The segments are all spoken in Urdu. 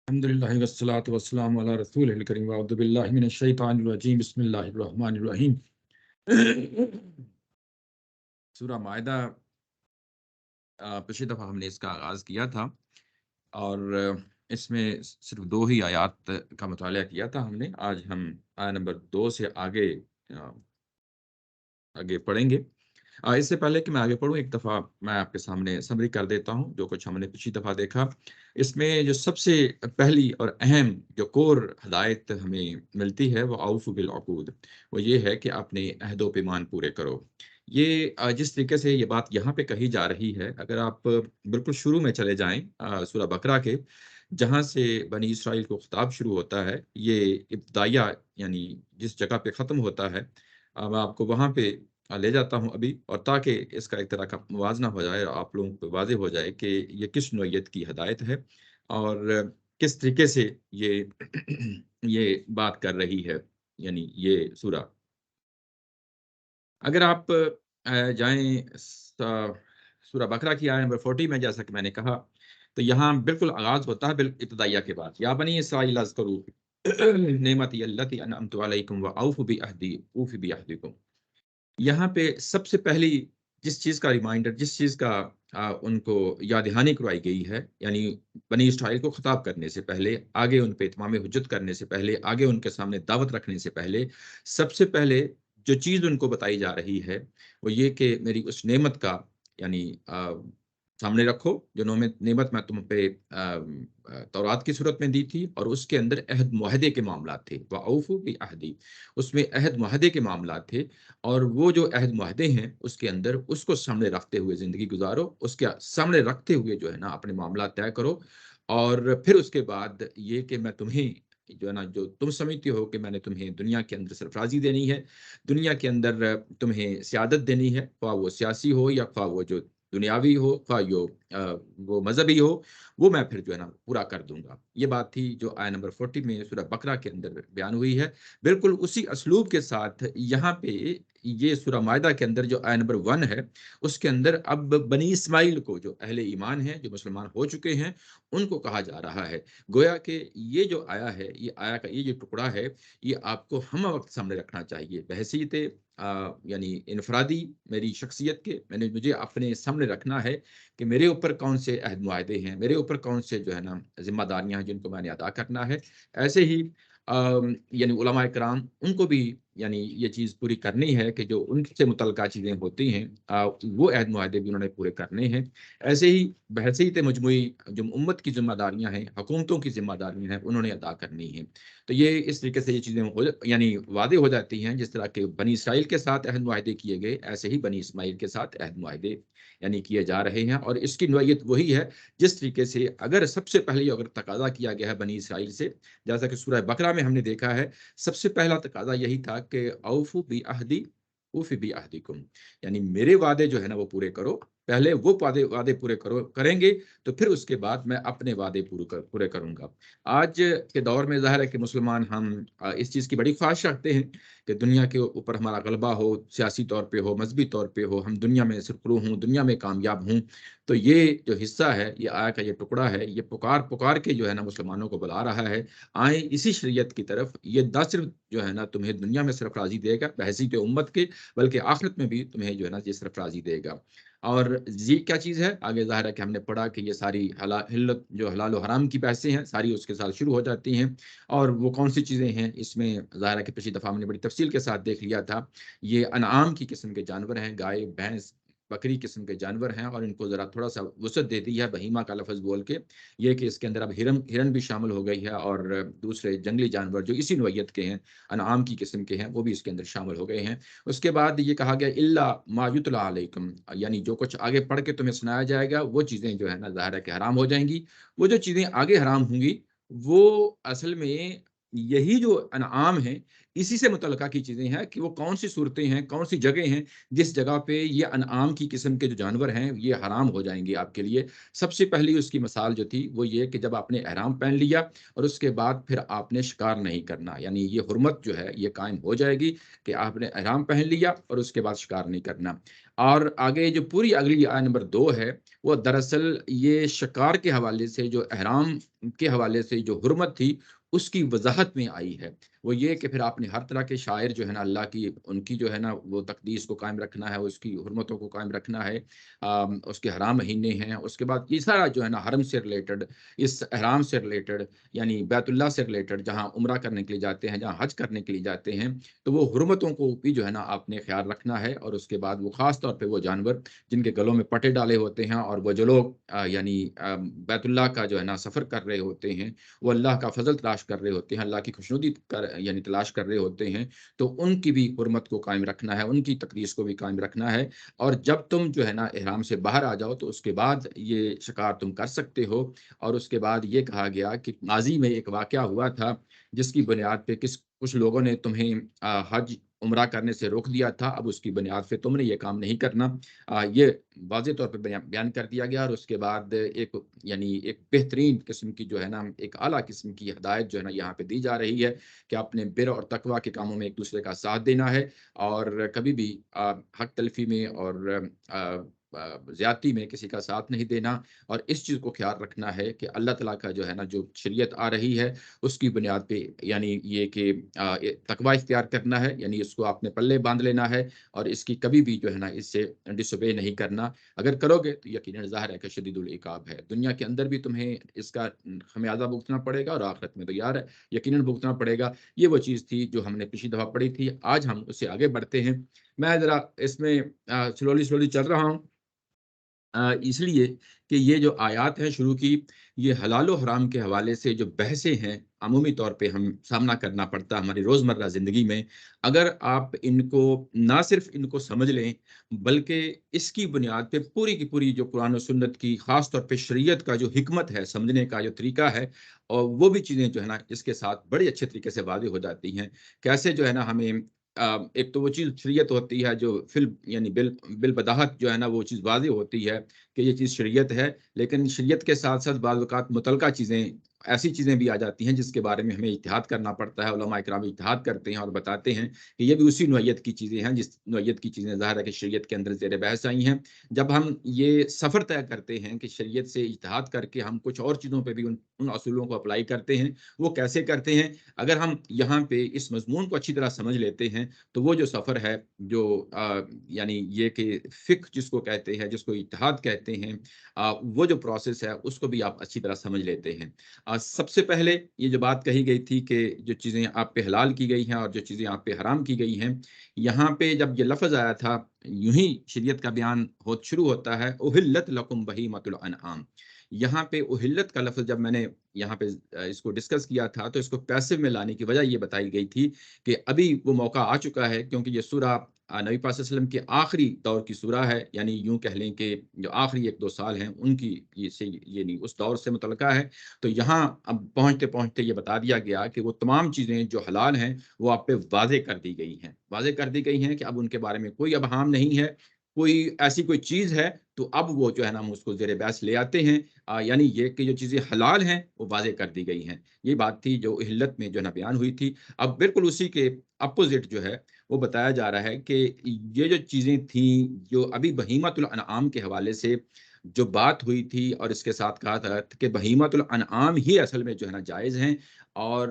الحمدللہ والصلاۃ والسلام علی رسول الکریم اعوذ باللہ من الشیطان الرجیم بسم اللہ الرحمن الرحیم۔ سورہ مائدہ پچھلی دفعہ ہم نے اس کا آغاز کیا تھا اور اس میں صرف 2 ہی آیات کا مطالعہ کیا تھا ہم نے۔ آج ہم آیت نمبر 2 سے آگے پڑھیں گے۔ اس سے پہلے کہ میں آگے پڑھوں، ایک دفعہ میں آپ کے سامنے سمری کر دیتا ہوں جو کچھ ہم نے پچھلی دفعہ دیکھا۔ اس میں جو سب سے پہلی اور اہم جو کور ہدایت ہمیں ملتی ہے وہ اوفوا بالعقود، وہ یہ ہے کہ اپنے عہد و پیمان پورے کرو۔ یہ جس طریقے سے یہ بات یہاں پہ کہی جا رہی ہے، اگر آپ بالکل شروع میں چلے جائیں سورہ بقرہ کے، جہاں سے بنی اسرائیل کو خطاب شروع ہوتا ہے، یہ ابتدائیہ یعنی جس جگہ پہ ختم ہوتا ہے، میں آپ کو وہاں پہ لے جاتا ہوں ابھی، اور تاکہ اس کا ایک طرح کا موازنہ ہو جائے اور آپ لوگوں کو واضح ہو جائے کہ یہ کس نوعیت کی ہدایت ہے اور کس طریقے سے یہ یہ بات کر رہی ہے، یعنی یہ سورہ۔ اگر آپ جائیں سورہ بقرہ کی آیت نمبر 40 میں، جیسا کہ میں نے کہا، تو یہاں بالکل آغاز ہوتا ہے ابتدائیہ کے بعد، یا بنی اسرائیل اذکروا نعمتی التی انعمت علیکم واوفوا بعہدی اوف بعہدکم۔ یہاں پہ سب سے پہلی جس چیز کا ریمائنڈر، جس چیز کا ان کو یاد دہانی کروائی گئی ہے، یعنی بنی اسرائیل کو خطاب کرنے سے پہلے، آگے ان پہ اتمام حجت کرنے سے پہلے، آگے ان کے سامنے دعوت رکھنے سے پہلے، سب سے پہلے جو چیز ان کو بتائی جا رہی ہے وہ یہ کہ میری اس نعمت کا یعنی سامنے رکھو جو نعمت میں تم پہ تورات کی صورت میں دی تھی، اور اس کے اندر عہد معاہدے کے معاملات تھے، وَأَوْفُوا بِعَہْدِی، اس میں عہد معاہدے کے معاملات تھے، اور وہ جو عہد معاہدے ہیں اس کے اندر اس کو سامنے رکھتے ہوئے زندگی گزارو، اس کے سامنے رکھتے ہوئے جو ہے نا اپنے معاملات طے کرو، اور پھر اس کے بعد یہ کہ میں تمہیں جو ہے نا، جو تم سمجھتے ہو کہ میں نے تمہیں دنیا کے اندر سرفرازی دینی ہے، دنیا کے اندر تمہیں سیادت دینی ہے، خواہ وہ سیاسی ہو یا خواہ وہ جو دنیاوی ہو، خواہ وہ مذہبی ہو، وہ میں پھر جو ہے نا پورا کر دوں گا۔ یہ بات تھی جو آیت نمبر 40 میں سورہ بقرہ کے اندر بیان ہوئی ہے۔ بالکل اسی اسلوب کے ساتھ یہاں پہ یہ سورہ مائدہ کے اندر جو آیت نمبر 1 ہے، اس کے اندر اب بنی اسماعیل کو، جو اہل ایمان ہیں، جو مسلمان ہو چکے ہیں، ان کو کہا جا رہا ہے، گویا کہ یہ جو آیا ہے، یہ آیا کا یہ جو ٹکڑا ہے، یہ آپ کو ہم وقت سامنے رکھنا چاہیے بحیثیت یعنی انفرادی میری شخصیت کے، مجھے اپنے سامنے رکھنا ہے کہ میرے اوپر کون سے عہد معاہدے ہیں، میرے اوپر کون سے جو ہے نا ذمہ داریاں ہیں جن کو میں نے ادا کرنا ہے۔ ایسے ہی یعنی علماء کرام ان کو بھی یعنی یہ چیز پوری کرنی ہے کہ جو ان سے متعلقہ چیزیں ہوتی ہیں وہ عہد معاہدے بھی انہوں نے پورے کرنے ہیں۔ ایسے ہی بحیثیت مجموعی جو امت کی ذمہ داریاں ہیں، حکومتوں کی ذمہ داریاں ہیں، انہوں نے ادا کرنی ہیں۔ تو یہ اس طریقے سے یہ چیزیں یعنی واضح ہو جاتی ہیں، جس طرح کہ بنی اسرائیل کے ساتھ عہد معاہدے کیے گئے، ایسے ہی بنی اسماعیل کے ساتھ عہد معاہدے یعنی کیے جا رہے ہیں، اور اس کی نوعیت وہی ہے جس طریقے سے اگر سب سے پہلے اگر تقاضا کیا گیا ہے بنی اسرائیل سے، جیسا کہ سورہ بقرہ میں ہم نے دیکھا ہے، سب سے پہلا تقاضا یہی تھا کہ اوفوا بعہدی اوف بعہدکم، یعنی میرے وعدے جو ہے نا وہ پورے کرو، پہلے وہ وعدے پورے کریں گے تو پھر اس کے بعد میں اپنے وعدے پورے کروں گا۔ آج کے دور میں ظاہر ہے کہ مسلمان ہم اس چیز کی بڑی خواہش رکھتے ہیں کہ دنیا کے اوپر ہمارا غلبہ ہو، سیاسی طور پہ ہو، مذہبی طور پہ ہو، ہم دنیا میں سرخرو ہوں، دنیا میں کامیاب ہوں۔ تو یہ جو حصہ ہے، یہ آیا کا یہ ٹکڑا ہے، یہ پکار کے جو ہے نا مسلمانوں کو بلا رہا ہے، آئیں اسی شریعت کی طرف۔ یہ نہ صرف جو ہے نا تمہیں دنیا میں سرفرازی دے گا بحیثیت امت کے، بلکہ آخرت میں بھی تمہیں جو ہے نا یہ سرفرازی دے گا۔ اور یہ کیا چیز ہے؟ آگے ظاہر ہے کہ ہم نے پڑھا کہ یہ ساری جو حلال و حرام کی بحثیں ہیں، ساری اس کے ساتھ شروع ہو جاتی ہیں، اور وہ کون سی چیزیں ہیں اس میں ظاہر ہے کہ پچھلی دفعہ ہم نے بڑی تفصیل کے ساتھ دیکھ لیا تھا۔ یہ انعام کی قسم کے جانور ہیں، گائے، بھینس، بکری قسم کے جانور ہیں، اور ان کو ذرا تھوڑا سا وسعت دے دی ہے بہیمہ کا لفظ بول کے، یہ کہ اس کے اندر اب ہرن بھی شامل ہو گئی ہے، اور دوسرے جنگلی جانور جو اسی نوعیت کے ہیں، انعام کی قسم کے ہیں، وہ بھی اس کے اندر شامل ہو گئے ہیں۔ اس کے بعد یہ کہا گیا الا ما یتلی علیکم، یعنی جو کچھ آگے پڑھ کے تمہیں سنایا جائے گا وہ چیزیں جو ہے نا ظاہر ہے کہ حرام ہو جائیں گی۔ وہ جو چیزیں آگے حرام ہوں گی وہ اصل میں یہی جو انعام ہیں اسی سے متعلقہ کی چیزیں ہیں، کہ وہ کون سی صورتیں ہیں، کون سی جگہ ہیں جس جگہ پہ یہ انعام کی قسم کے جو جانور ہیں یہ حرام ہو جائیں گے آپ کے لیے۔ سب سے پہلی اس کی مثال جو تھی وہ یہ کہ جب آپ نے احرام پہن لیا اور اس کے بعد پھر آپ نے شکار نہیں کرنا، یعنی یہ حرمت جو ہے یہ قائم ہو جائے گی کہ آپ نے احرام پہن لیا اور اس کے بعد شکار نہیں کرنا۔ اور آگے جو پوری اگلی آیت نمبر 2 ہے وہ دراصل یہ شکار کے حوالے سے جو احرام کے حوالے سے جو حرمت تھی اس کی وضاحت میں آئی ہے۔ وہ یہ کہ پھر آپ نے ہر طرح کے شاعر جو ہے نا اللہ کی ان کی جو ہے نا وہ تقدیس کو قائم رکھنا ہے، اس کی حرمتوں کو قائم رکھنا ہے، اس کے حرام مہینے ہیں، اس کے بعد یہ سارا جو ہے نا حرم سے ریلیٹڈ، اس احرام سے ریلیٹڈ، یعنی بیت اللہ سے ریلیٹڈ جہاں عمرہ کرنے کے لیے جاتے ہیں، جہاں حج کرنے کے لیے جاتے ہیں، تو وہ حرمتوں کو بھی جو ہے نا آپ نے خیال رکھنا ہے۔ اور اس کے بعد وہ خاص طور پہ وہ جانور جن کے گلوں میں پٹے ڈالے ہوتے ہیں اور وہ جو لوگ یعنی بیت اللہ کا جو ہے نا سفر کر رہے ہوتے ہیں، وہ اللہ کا فضل تلاش کر رہے ہوتے ہیں، اللہ کی خوشنودی یعنی تلاش کر رہے ہوتے ہیں، تو ان کی بھی حرمت کو قائم رکھنا ہے، ان کی تقدیس کو بھی قائم رکھنا ہے۔ اور جب تم جو ہے نا احرام سے باہر آ جاؤ تو اس کے بعد یہ شکار تم کر سکتے ہو۔ اور اس کے بعد یہ کہا گیا کہ ماضی میں ایک واقعہ ہوا تھا جس کی بنیاد پہ کچھ لوگوں نے تمہیں حج عمرہ کرنے سے روک دیا تھا، اب اس کی بنیاد پہ تم نے یہ کام نہیں کرنا۔ یہ واضح طور پہ بیان کر دیا گیا۔ اور اس کے بعد ایک بہترین قسم کی جو ہے نا ایک اعلیٰ قسم کی ہدایت جو ہے نا یہاں پہ دی جا رہی ہے کہ اپنے بر اور تقوی کے کاموں میں ایک دوسرے کا ساتھ دینا ہے، اور کبھی بھی حق تلفی میں اور زیادتی میں کسی کا ساتھ نہیں دینا۔ اور اس چیز کو خیال رکھنا ہے کہ اللہ تعالیٰ کا جو ہے نا جو شریعت آ رہی ہے اس کی بنیاد پہ یعنی یہ کہ تقوی اختیار کرنا ہے، یعنی اس کو آپ نے پلے باندھ لینا ہے اور اس کی کبھی بھی جو ہے نا اس سے ڈس اوبے نہیں کرنا۔ اگر کرو گے تو یقیناً ظاہر ہے کہ شدید العقاب ہے، دنیا کے اندر بھی تمہیں اس کا خمیازہ بھگتنا پڑے گا اور آخرت میں تو یار یقیناً بھگتنا پڑے گا۔ یہ وہ چیز تھی جو ہم نے پچھلی دفعہ پڑھی تھی، آج ہم اس سے آگے بڑھتے ہیں۔ میں ذرا اس میں سلولی چل رہا ہوں، اس لیے کہ یہ جو آیات ہیں شروع کی، یہ حلال و حرام کے حوالے سے جو بحثیں ہیں عمومی طور پہ ہم سامنا کرنا پڑتا ہے ہماری روزمرہ زندگی میں۔ اگر آپ ان کو نہ صرف ان کو سمجھ لیں بلکہ اس کی بنیاد پہ پوری کی پوری جو قرآن و سنت کی خاص طور پہ شریعت کا جو حکمت ہے، سمجھنے کا جو طریقہ ہے، اور وہ بھی چیزیں جو ہے نا اس کے ساتھ بڑے اچھے طریقے سے واضح ہو جاتی ہیں۔ کیسے جو ہے نا ہمیں ایک تو وہ چیز شریعت ہوتی ہے جو یعنی بالبداہت جو ہے نا وہ چیز واضح ہوتی ہے کہ یہ چیز شریعت ہے، لیکن شریعت کے ساتھ ساتھ بعض اوقات متعلقہ چیزیں، ایسی چیزیں بھی آ جاتی ہیں جس کے بارے میں ہمیں اجتہاد کرنا پڑتا ہے۔ علماء کرام اجتہاد کرتے ہیں اور بتاتے ہیں کہ یہ بھی اسی نوعیت کی چیزیں ہیں جس نوعیت کی چیزیں ظاہر ہے کہ شریعت کے اندر زیر بحث آئی ہیں۔ جب ہم یہ سفر طے کرتے ہیں کہ شریعت سے اجتہاد کر کے ہم کچھ اور چیزوں پہ بھی ان اصولوں کو اپلائی کرتے ہیں، وہ کیسے کرتے ہیں؟ اگر ہم یہاں پہ اس مضمون کو اچھی طرح سمجھ لیتے ہیں تو وہ جو سفر ہے، جو یعنی یہ کہ فقہ جس کو کہتے ہیں، جس کو اجتہاد کہتے ہیں، وہ جو پروسیس ہے اس کو بھی آپ اچھی طرح سمجھ لیتے ہیں۔ سب سے پہلے یہ جو بات کہی گئی تھی کہ جو چیزیں آپ پہ حلال کی گئی ہیں اور جو چیزیں آپ پہ حرام کی گئی ہیں، یہاں پہ جب یہ لفظ آیا تھا، یوں ہی شریعت کا بیان شروع ہوتا ہے احلت لکم بہیمۃ الانعام۔ یہاں پہ احلت کا لفظ جب میں نے یہاں پہ اس کو ڈسکس کیا تھا تو اس کو پیسو میں لانے کی وجہ یہ بتائی گئی تھی کہ ابھی وہ موقع آ چکا ہے، کیونکہ یہ سورہ نبی پاک صلی اللہ علیہ وسلم کے آخری دور کی سورہ ہے، یعنی یوں کہہ لیں کہ جو آخری 1-2 سال ہیں ان کی یہ نہیں اس دور سے متعلقہ ہے۔ تو یہاں اب پہنچتے پہنچتے یہ بتا دیا گیا کہ وہ تمام چیزیں جو حلال ہیں وہ آپ پہ واضح کر دی گئی ہیں، واضح کر دی گئی ہیں کہ اب ان کے بارے میں کوئی ابہام نہیں ہے، کوئی ایسی کوئی چیز ہے تو اب وہ جو ہے نا ہم اس کو زیر بحث لے آتے ہیں۔ یعنی یہ کہ جو چیزیں حلال ہیں وہ واضح کر دی گئی ہیں، یہ بات تھی جو احلت میں جو ہے نا بیان ہوئی تھی۔ اب بالکل اسی کے اپوزٹ جو ہے وہ بتایا جا رہا ہے کہ یہ جو چیزیں تھیں جو ابھی بہیمۃ الانعام کے حوالے سے جو بات ہوئی تھی، اور اس کے ساتھ کہا تھا کہ بہیمۃ الانعام ہی اصل میں جو ہے نا جائز ہیں، اور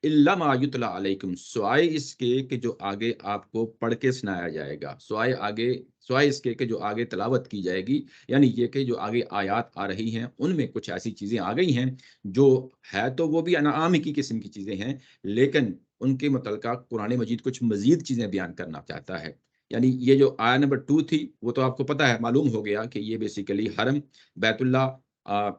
الا ما یتلی علیکم، سوائے اس کے کہ جو آگے آپ کو پڑھ کے سنایا جائے گا، سوائے اس کے کہ جو آگے تلاوت کی جائے گی، یعنی یہ کہ جو آگے آیات آ رہی ہیں ان میں کچھ ایسی چیزیں آ گئی ہیں جو ہے تو وہ بھی انعام کی قسم کی چیزیں ہیں، لیکن ان کے متعلقہ قرآن مجید کچھ مزید چیزیں بیان کرنا چاہتا ہے۔ یعنی یہ جو آیا نمبر 2 تھی وہ تو آپ کو پتا ہے، معلوم ہو گیا کہ یہ بیسیکلی حرم، بیت اللہ،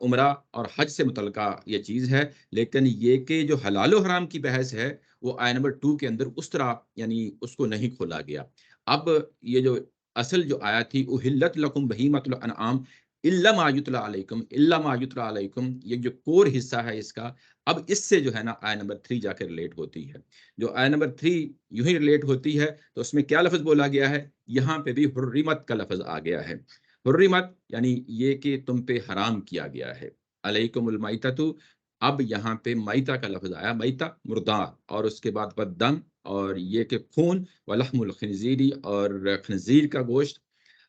عمرہ اور حج سے متعلقہ یہ چیز ہے، لیکن یہ کہ جو حلال و حرام کی بحث ہے وہ آیا نمبر 2 کے اندر اس طرح یعنی اس کو نہیں کھولا گیا۔ اب یہ جو اصل جو آیا تھی احلت لکم بہیمۃ الانعام الا ما یتلی علیکم، الا ما یتلی علیکم، یہ جو کور حصہ ہے اس کا، اب اس سے جو ہے نا آیا نمبر 3 جا کے ریلیٹ ہوتی ہے۔ جو آیا نمبر 3 یوں ہی ریلیٹ ہوتی ہے تو اس میں کیا لفظ بولا گیا ہے؟ یہاں پہ بھی حرمت کا لفظ آ گیا ہے۔ حرمت یعنی یہ کہ تم پہ حرام کیا گیا ہے، علیکم المیتۃ۔ اب یہاں پہ میتہ کا لفظ آیا، میتہ مردار، اور اس کے بعد والدم، اور یہ کہ خون، ولحم الخنزیری، اور خنزیر کا گوشت،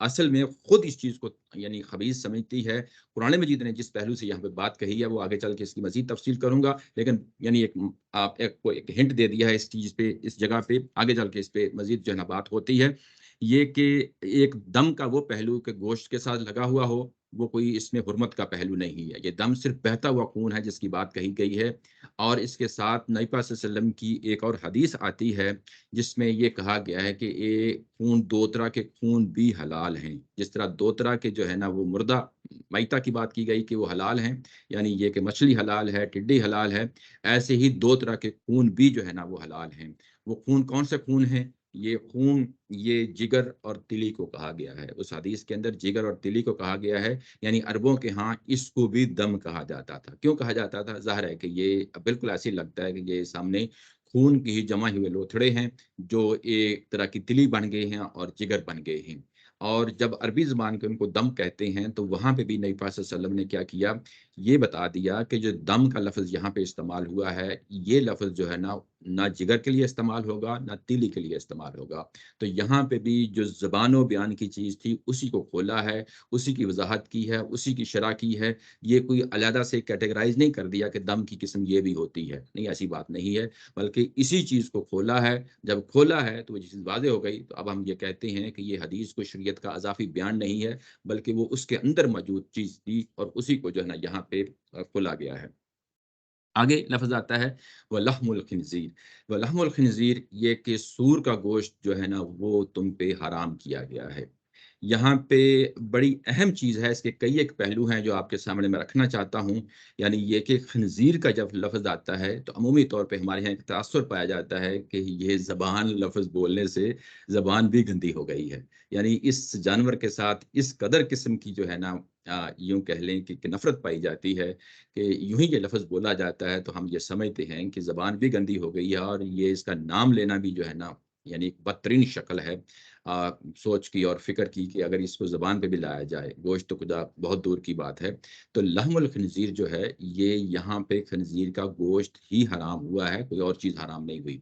اصل میں خود اس چیز کو یعنی خبیث سمجھتی ہے۔ قرآن مجید نے جس پہلو سے یہاں پہ بات کہی ہے وہ آگے چل کے اس کی مزید تفصیل کروں گا، لیکن یعنی آپ کو ایک ہنٹ دے دیا ہے اس چیز پہ، اس جگہ پہ آگے چل کے اس پہ مزید جو ہے نا بات ہوتی ہے، یہ کہ ایک دم کا وہ پہلو کہ گوشت کے ساتھ لگا ہوا ہو، وہ کوئی اس میں حرمت کا پہلو نہیں ہے۔ یہ دم صرف بہتا ہوا خون ہے جس کی بات کہی گئی ہے، اور اس کے ساتھ نبی پاک صلی اللہ علیہ وسلم کی ایک اور حدیث آتی ہے جس میں یہ کہا گیا ہے کہ یہ خون، دو طرح کے خون بھی حلال ہیں۔ جس طرح دو طرح کے جو ہے نا وہ مردہ میتہ کی بات کی گئی کہ وہ حلال ہیں، یعنی یہ کہ مچھلی حلال ہے، ٹڈی حلال ہے، ایسے ہی دو طرح کے خون بھی جو ہے نا وہ حلال ہیں۔ وہ خون کون سے خون ہیں؟ یہ خون، یہ جگر اور تلی کو کہا گیا ہے۔ اس حدیث کے اندر جگر اور تلی کو کہا گیا ہے، یعنی عربوں کے ہاں اس کو بھی دم کہا جاتا تھا۔ کیوں کہا جاتا تھا؟ ظاہر ہے کہ یہ بالکل ایسے لگتا ہے کہ یہ سامنے خون کی ہی جمع ہوئے لوتھڑے ہیں جو ایک طرح کی تلی بن گئے ہیں اور جگر بن گئے ہیں۔ اور جب عربی زبان کے ان کو دم کہتے ہیں تو وہاں پہ بھی نبی پاک صلی اللہ علیہ وسلم نے کیا کیا، یہ بتا دیا کہ جو دم کا لفظ یہاں پہ استعمال ہوا ہے، یہ لفظ جو ہے نا نہ جگر کے لیے استعمال ہوگا نہ تیلی کے لیے استعمال ہوگا۔ تو یہاں پہ بھی جو زبان و بیان کی چیز تھی اسی کو کھولا ہے، اسی کی وضاحت کی ہے، اسی کی شرح کی ہے۔ یہ کوئی علیحدہ سے کیٹیگرائز نہیں کر دیا کہ دم کی قسم یہ بھی ہوتی ہے، نہیں، ایسی بات نہیں ہے، بلکہ اسی چیز کو کھولا ہے۔ جب کھولا ہے تو وہ چیز واضح ہو گئی، تو اب ہم یہ کہتے ہیں کہ یہ حدیث کو شریعت کا اضافی بیان نہیں ہے، بلکہ وہ اس کے اندر موجود چیز تھی اور اسی کو جو ہے نا یہاں پہ کھولا گیا ہے۔ آگے لفظ آتا ہے وَلَحْمُ الْخِنْزِيرِ۔ وَلَحْمُ الْخِنْزِيرِ، یہ کہ سور کا گوشت جو ہے نا وہ تم پہ حرام کیا گیا ہے۔ یہاں پہ بڑی اہم چیز ہے، اس کے کئی ایک پہلو ہیں جو آپ کے سامنے میں رکھنا چاہتا ہوں۔ یعنی یہ کہ خنزیر کا جب لفظ آتا ہے تو عمومی طور پہ ہمارے یہاں ایک تاثر پایا جاتا ہے کہ یہ زبان لفظ بولنے سے زبان بھی گندی ہو گئی ہے۔ یعنی اس جانور کے ساتھ اس قدر قسم کی جو ہے نا یوں کہہ لیں کہ نفرت پائی جاتی ہے کہ یوں ہی یہ لفظ بولا جاتا ہے تو ہم یہ سمجھتے ہیں کہ زبان بھی گندی ہو گئی ہے، اور یہ اس کا نام لینا بھی جو ہے نا یعنی ایک بدترین شکل ہے سوچ کی اور فکر کی کہ اگر اس کو زبان پہ بھی لایا جائے، گوشت تو خدا بہت دور کی بات ہے۔ تو لحم الخنزیر جو ہے یہ یہاں پہ خنزیر کا گوشت ہی حرام ہوا ہے، کوئی اور چیز حرام نہیں ہوئی۔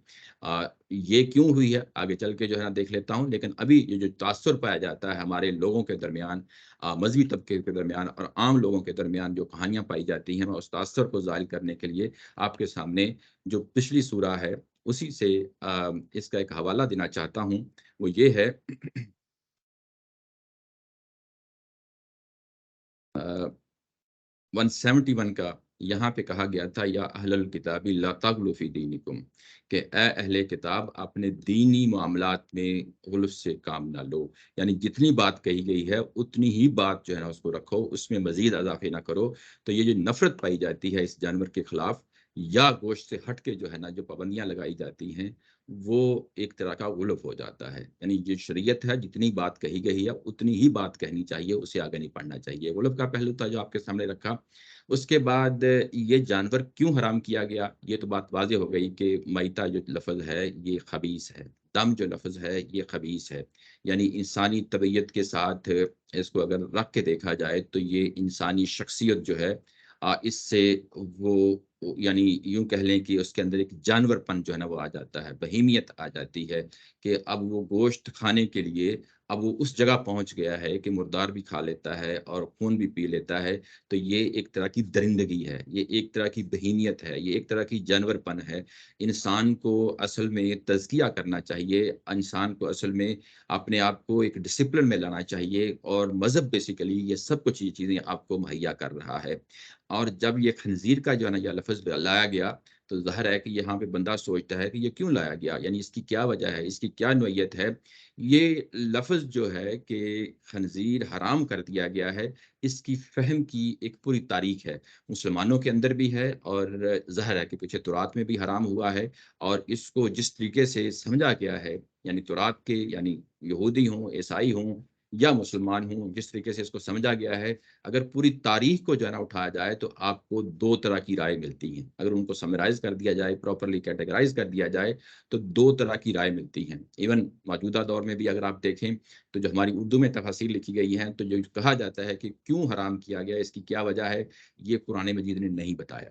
یہ کیوں ہوئی ہے آگے چل کے جو ہے نا دیکھ لیتا ہوں، لیکن ابھی یہ جو تاثر پایا جاتا ہے ہمارے لوگوں کے درمیان، مذہبی طبقے کے درمیان اور عام لوگوں کے درمیان جو کہانیاں پائی جاتی ہیں، میں اس تاثر کو ظاہر کرنے کے لیے آپ کے سامنے جو پچھلی سورہ ہے اسی سے اس کا ایک حوالہ دینا چاہتا ہوں۔ وہ یہ ہے 171 کا، یہاں پہ کہا گیا تھا یا اہل الکتاب لا تغلوا فی دینکم، کہ اے اہل کتاب اپنے دینی معاملات میں غلو سے کام نہ لو، یعنی جتنی بات کہی گئی ہے اتنی ہی بات جو ہے نا اس کو رکھو، اس میں مزید اضافے نہ کرو۔ تو یہ جو نفرت پائی جاتی ہے اس جانور کے خلاف یا گوشت سے ہٹ کے جو ہے نا جو پابندیاں لگائی جاتی ہیں، وہ ایک طرح کا غلف ہو جاتا ہے۔ یعنی جو شریعت ہے جتنی بات کہی گئی ہے اتنی ہی بات کہنی چاہیے، اسے آگے نہیں پڑھنا چاہیے۔ غلف کا پہلو تھا جو آپ کے سامنے رکھا۔ اس کے بعد یہ جانور کیوں حرام کیا گیا، یہ تو بات واضح ہو گئی کہ میتہ جو لفظ ہے یہ خبیث ہے، دم جو لفظ ہے یہ خبیث ہے، یعنی انسانی طبیعت کے ساتھ اس کو اگر رکھ کے دیکھا جائے تو یہ انسانی شخصیت جو ہے اس سے وہ یعنی یوں کہہ لیں کہ اس کے اندر ایک جانور پن جو ہے نا وہ آ جاتا ہے، بہیمیت آ جاتی ہے کہ اب وہ گوشت کھانے کے لیے اب وہ اس جگہ پہنچ گیا ہے کہ مردار بھی کھا لیتا ہے اور خون بھی پی لیتا ہے۔ تو یہ ایک طرح کی درندگی ہے، یہ ایک طرح کی بہیمیت ہے، یہ ایک طرح کی جانور پن ہے۔ انسان کو اصل میں تزکیہ کرنا چاہیے، انسان کو اصل میں اپنے آپ کو ایک ڈسپلن میں لانا چاہیے، اور مذہب بیسیکلی یہ سب کچھ یہ چیزیں آپ کو مہیا کر رہا ہے۔ اور جب یہ خنزیر کا جو ہے نا یہ لفظ لایا گیا تو ظاہر ہے کہ یہاں پہ بندہ سوچتا ہے کہ یہ کیوں لایا گیا، یعنی اس کی کیا وجہ ہے، اس کی کیا نوعیت ہے۔ یہ لفظ جو ہے کہ خنزیر حرام کر دیا گیا ہے، اس کی فہم کی ایک پوری تاریخ ہے، مسلمانوں کے اندر بھی ہے، اور ظاہر ہے کہ پیچھے تورات میں بھی حرام ہوا ہے۔ اور اس کو جس طریقے سے سمجھا گیا ہے، یعنی تورات کے یعنی یہودی ہوں، عیسائی ہوں یا مسلمان ہوں، جس طریقے سے اس کو سمجھا گیا ہے، اگر پوری تاریخ کو جو ہے نا اٹھایا جائے تو آپ کو دو طرح کی رائے ملتی ہیں۔ اگر ان کو سمرائز کر دیا جائے، پراپرلی کیٹیگرائز کر دیا جائے، تو دو طرح کی رائے ملتی ہیں۔ ایون موجودہ دور میں بھی اگر آپ دیکھیں تو جو ہماری اردو میں تفاسیر لکھی گئی ہیں تو جو کہا جاتا ہے کہ کیوں حرام کیا گیا، اس کی کیا وجہ ہے، یہ قرآن مجید نے نہیں بتایا۔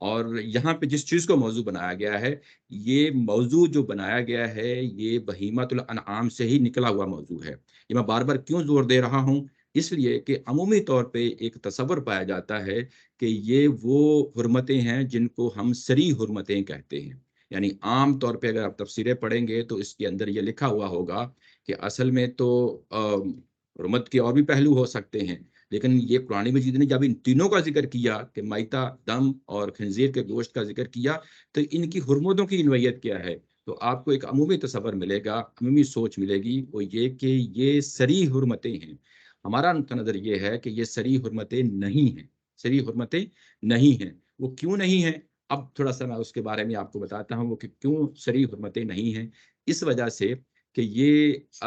اور یہاں پہ جس چیز کو موضوع بنایا گیا ہے، یہ موضوع جو بنایا گیا ہے یہ بہیمۃ الانعام سے ہی نکلا ہوا موضوع ہے۔ یہ میں بار بار کیوں زور دے رہا ہوں؟ اس لیے کہ عمومی طور پہ ایک تصور پایا جاتا ہے کہ یہ وہ حرمتیں ہیں جن کو ہم صریح حرمتیں کہتے ہیں۔ یعنی عام طور پہ اگر آپ تفسیریں پڑھیں گے تو اس کے اندر یہ لکھا ہوا ہوگا کہ اصل میں تو حرمت کے اور بھی پہلو ہو سکتے ہیں، لیکن یہ قرآن مجید نے جب ان تینوں کا ذکر کیا کہ میتہ، دم اور خنزیر کے گوشت کا ذکر کیا، تو ان کی حرمتوں کی نوعیت کیا ہے؟ تو آپ کو ایک عمومی تصور ملے گا، عمومی سوچ ملے گی، وہ یہ کہ یہ صریح حرمتیں ہیں۔ ہمارا نقطہ نظر یہ ہے کہ یہ صریح حرمتیں نہیں ہیں، صریح حرمتیں نہیں ہیں۔ وہ کیوں نہیں ہیں؟ اب تھوڑا سا میں اس کے بارے میں آپ کو بتاتا ہوں وہ کہ کیوں صریح حرمتیں نہیں ہیں۔ اس وجہ سے کہ یہ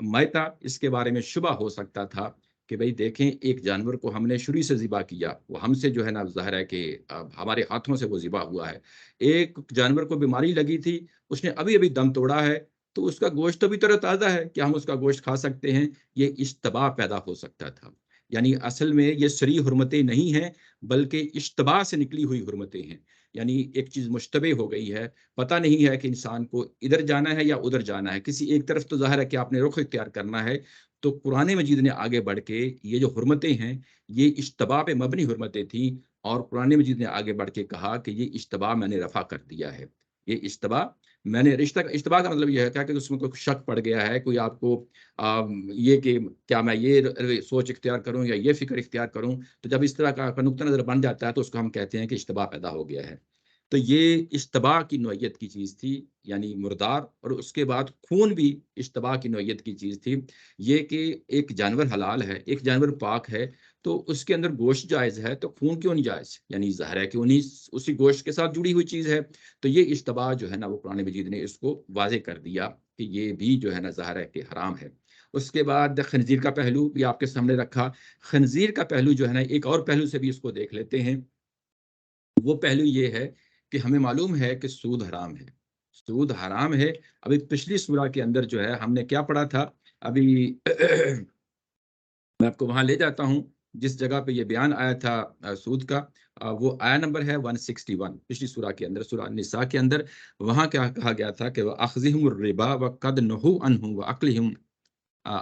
میتہ، اس کے بارے میں شبہ ہو سکتا تھا کہ بھئی دیکھیں ایک جانور کو ہم نے شروع سے ذبح کیا، وہ ہم سے جو ہے نا ظاہر ہے کہ ہمارے ہاتھوں سے وہ ذبح ہوا ہے۔ ایک جانور کو بیماری لگی تھی، اس نے ابھی ابھی دم توڑا ہے، تو اس کا گوشت تو بھی تر و تازہ ہے، کیا ہم اس کا گوشت کھا سکتے ہیں؟ یہ اشتباہ پیدا ہو سکتا تھا۔ یعنی اصل میں یہ صریح حرمتیں نہیں ہیں، بلکہ اشتباہ سے نکلی ہوئی حرمتیں ہیں۔ یعنی ایک چیز مشتبہ ہو گئی ہے، پتہ نہیں ہے کہ انسان کو ادھر جانا ہے یا ادھر جانا ہے، کسی ایک طرف تو ظاہر ہے کہ آپ نے رخ اختیار کرنا ہے۔ تو قرآن مجید نے آگے بڑھ کے یہ جو حرمتیں ہیں یہ اشتباہ پہ مبنی حرمتیں تھیں، اور قرآن مجید نے آگے بڑھ کے کہا کہ یہ اشتباہ میں نے رفع کر دیا ہے۔ یہ اشتباہ میں نے اشتباہ کا مطلب یہ ہے کہ اس میں کوئی شک پڑ گیا ہے، کوئی آپ کو یہ کہ کیا میں یہ سوچ اختیار کروں یا یہ فکر اختیار کروں، تو جب اس طرح کا نقطہ نظر بن جاتا ہے تو اس کو ہم کہتے ہیں کہ اشتباہ پیدا ہو گیا ہے۔ تو یہ اشتباہ کی نوعیت کی چیز تھی، یعنی مردار، اور اس کے بعد خون بھی اشتباہ کی نوعیت کی چیز تھی۔ یہ کہ ایک جانور حلال ہے، ایک جانور پاک ہے، تو اس کے اندر گوشت جائز ہے، تو خون کیوں نہیں جائز؟ یعنی ظاہر ہے کہ اسی گوشت کے ساتھ جڑی ہوئی چیز ہے۔ تو یہ اشتباہ جو ہے نا وہ قرآن مجید نے اس کو واضح کر دیا کہ یہ بھی جو ہے نا ظاہر ہے کہ حرام ہے۔ اس کے بعد خنزیر کا پہلو بھی آپ کے سامنے رکھا۔ خنزیر کا پہلو جو ہے نا ایک اور پہلو سے بھی اس کو دیکھ لیتے ہیں۔ وہ پہلو یہ ہے کہ ہمیں معلوم ہے کہ سود حرام ہے، سود حرام ہے۔ ابھی پچھلی سورہ کے اندر جو ہے ہم نے کیا پڑھا تھا؟ ابھی میں آپ کو وہاں لے جاتا ہوں جس جگہ پہ یہ بیان آیا تھا سود کا، وہ آیا نمبر ہے 161 پچھلی سورہ کے اندر، سورہ النساء کے اندر۔ وہاں کیا کہا گیا تھا کہ وَأَخْذِهُمُ الرِّبَا وَقَدْ نُهُوا عَنْهُ وَأَكْلِهِمْ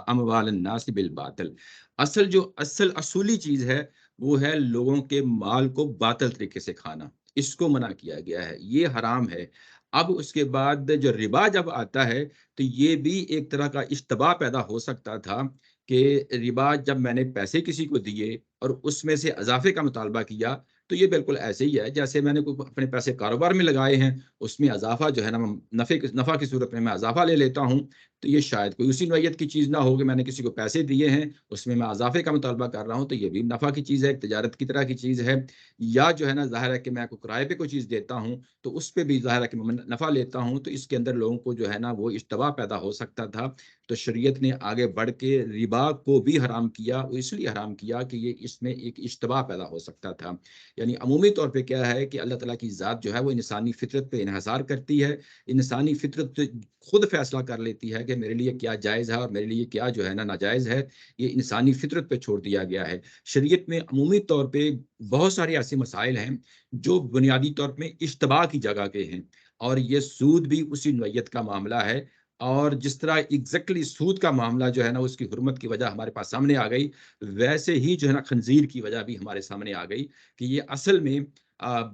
اموال الناس بالباطل۔ اصل اصولی چیز ہے وہ ہے لوگوں کے مال کو باطل طریقے سے کھانا، اس کو منع کیا گیا ہے، یہ حرام ہے۔ اب اس کے بعد جو ربا جب آتا ہے تو یہ بھی ایک طرح کا اشتباہ پیدا ہو سکتا تھا کہ ربا جب میں نے پیسے کسی کو دیے اور اس میں سے اضافے کا مطالبہ کیا، تو یہ بالکل ایسے ہی ہے جیسے میں نے اپنے پیسے کاروبار میں لگائے ہیں، اس میں اضافہ جو ہے نا نفع کی صورت میں اضافہ لے لیتا ہوں، تو یہ شاید کوئی اسی نوعیت کی چیز نہ ہو کہ میں نے کسی کو پیسے دیے ہیں، اس میں اضافے کا مطالبہ کر رہا ہوں، تو یہ بھی نفع کی چیز ہے، ایک تجارت کی طرح کی چیز ہے۔ یا جو ہے نا ظاہر ہے کہ میں کوئی کرائے پہ کوئی چیز دیتا ہوں تو اس پہ بھی ظاہر ہے کہ میں نفع لیتا ہوں، تو اس کے اندر لوگوں کو جو ہے نا وہ اشتباہ پیدا ہو سکتا تھا۔ تو شریعت نے آگے بڑھ کے ربا کو بھی حرام کیا، وہ اس لیے حرام کیا کہ یہ اس میں ایک اشتباہ پیدا ہو سکتا تھا۔ یعنی عمومی طور پہ کیا ہے کہ اللہ تعالیٰ کی ذات جو ہے وہ انسانی فطرت پہ انحصار کرتی ہے، انسانی فطرت خود فیصلہ کر لیتی ہے کہ میرے لیے کیا جائز ہے اور میرے لیے کیا جو ہے نا ناجائز ہے، یہ انسانی فطرت پہ چھوڑ دیا گیا ہے۔ شریعت میں عمومی طور پہ بہت سارے ایسے مسائل ہیں جو بنیادی طور پہ اشتباہ کی جگہ کے ہیں، اور یہ سود بھی اسی نوعیت کا معاملہ ہے۔ اور جس طرح ایگزیکٹلی سود کا معاملہ جو ہے نا اس کی حرمت کی وجہ ہمارے پاس سامنے آ گئی، ویسے ہی جو ہے نا خنزیر کی وجہ بھی ہمارے سامنے آ گئی کہ یہ اصل میں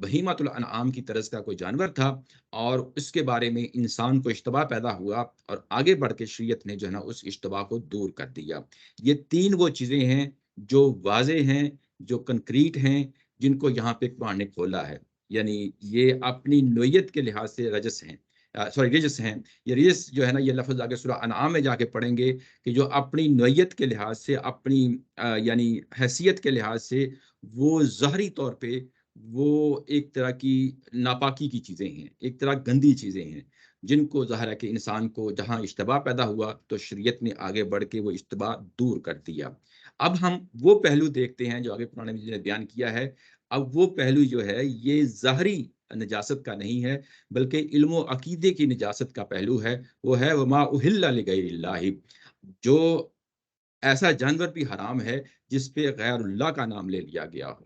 بہیمۃ الانعام کی طرز کا کوئی جانور تھا، اور اس کے بارے میں انسان کو اشتباہ پیدا ہوا، اور آگے بڑھ کے شریعت نے جو ہے نا اس اشتباہ کو دور کر دیا۔ یہ تین وہ چیزیں ہیں جو واضح ہیں، جو کنکریٹ ہیں، جن کو یہاں پہ قرآن نے کھولا ہے۔ یعنی یہ اپنی نوعیت کے لحاظ سے رجس ہیں، رجس ہیں۔ یہ رجس جو ہے نا یہ لفظ آگے سورہ انعام میں جا کے پڑھیں گے کہ جو اپنی نوعیت کے لحاظ سے، اپنی یعنی حیثیت کے لحاظ سے وہ ظاہری طور پہ وہ ایک طرح کی ناپاکی کی چیزیں ہیں، ایک طرح گندی چیزیں ہیں، جن کو ظاہر ہے کہ انسان کو جہاں اشتباہ پیدا ہوا تو شریعت نے آگے بڑھ کے وہ اشتباہ دور کر دیا۔ اب ہم وہ پہلو دیکھتے ہیں جو آگے قرآن مجید نے بیان کیا ہے۔ اب وہ پہلو جو ہے یہ ظاہری نجاست کا نہیں ہے، بلکہ علم و عقیدے کی نجاست کا پہلو ہے۔ وہ ہے وما اہل لغیر اللہ، جو ایسا جانور بھی حرام ہے جس پہ غیر اللہ کا نام لے لیا گیا ہو۔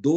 2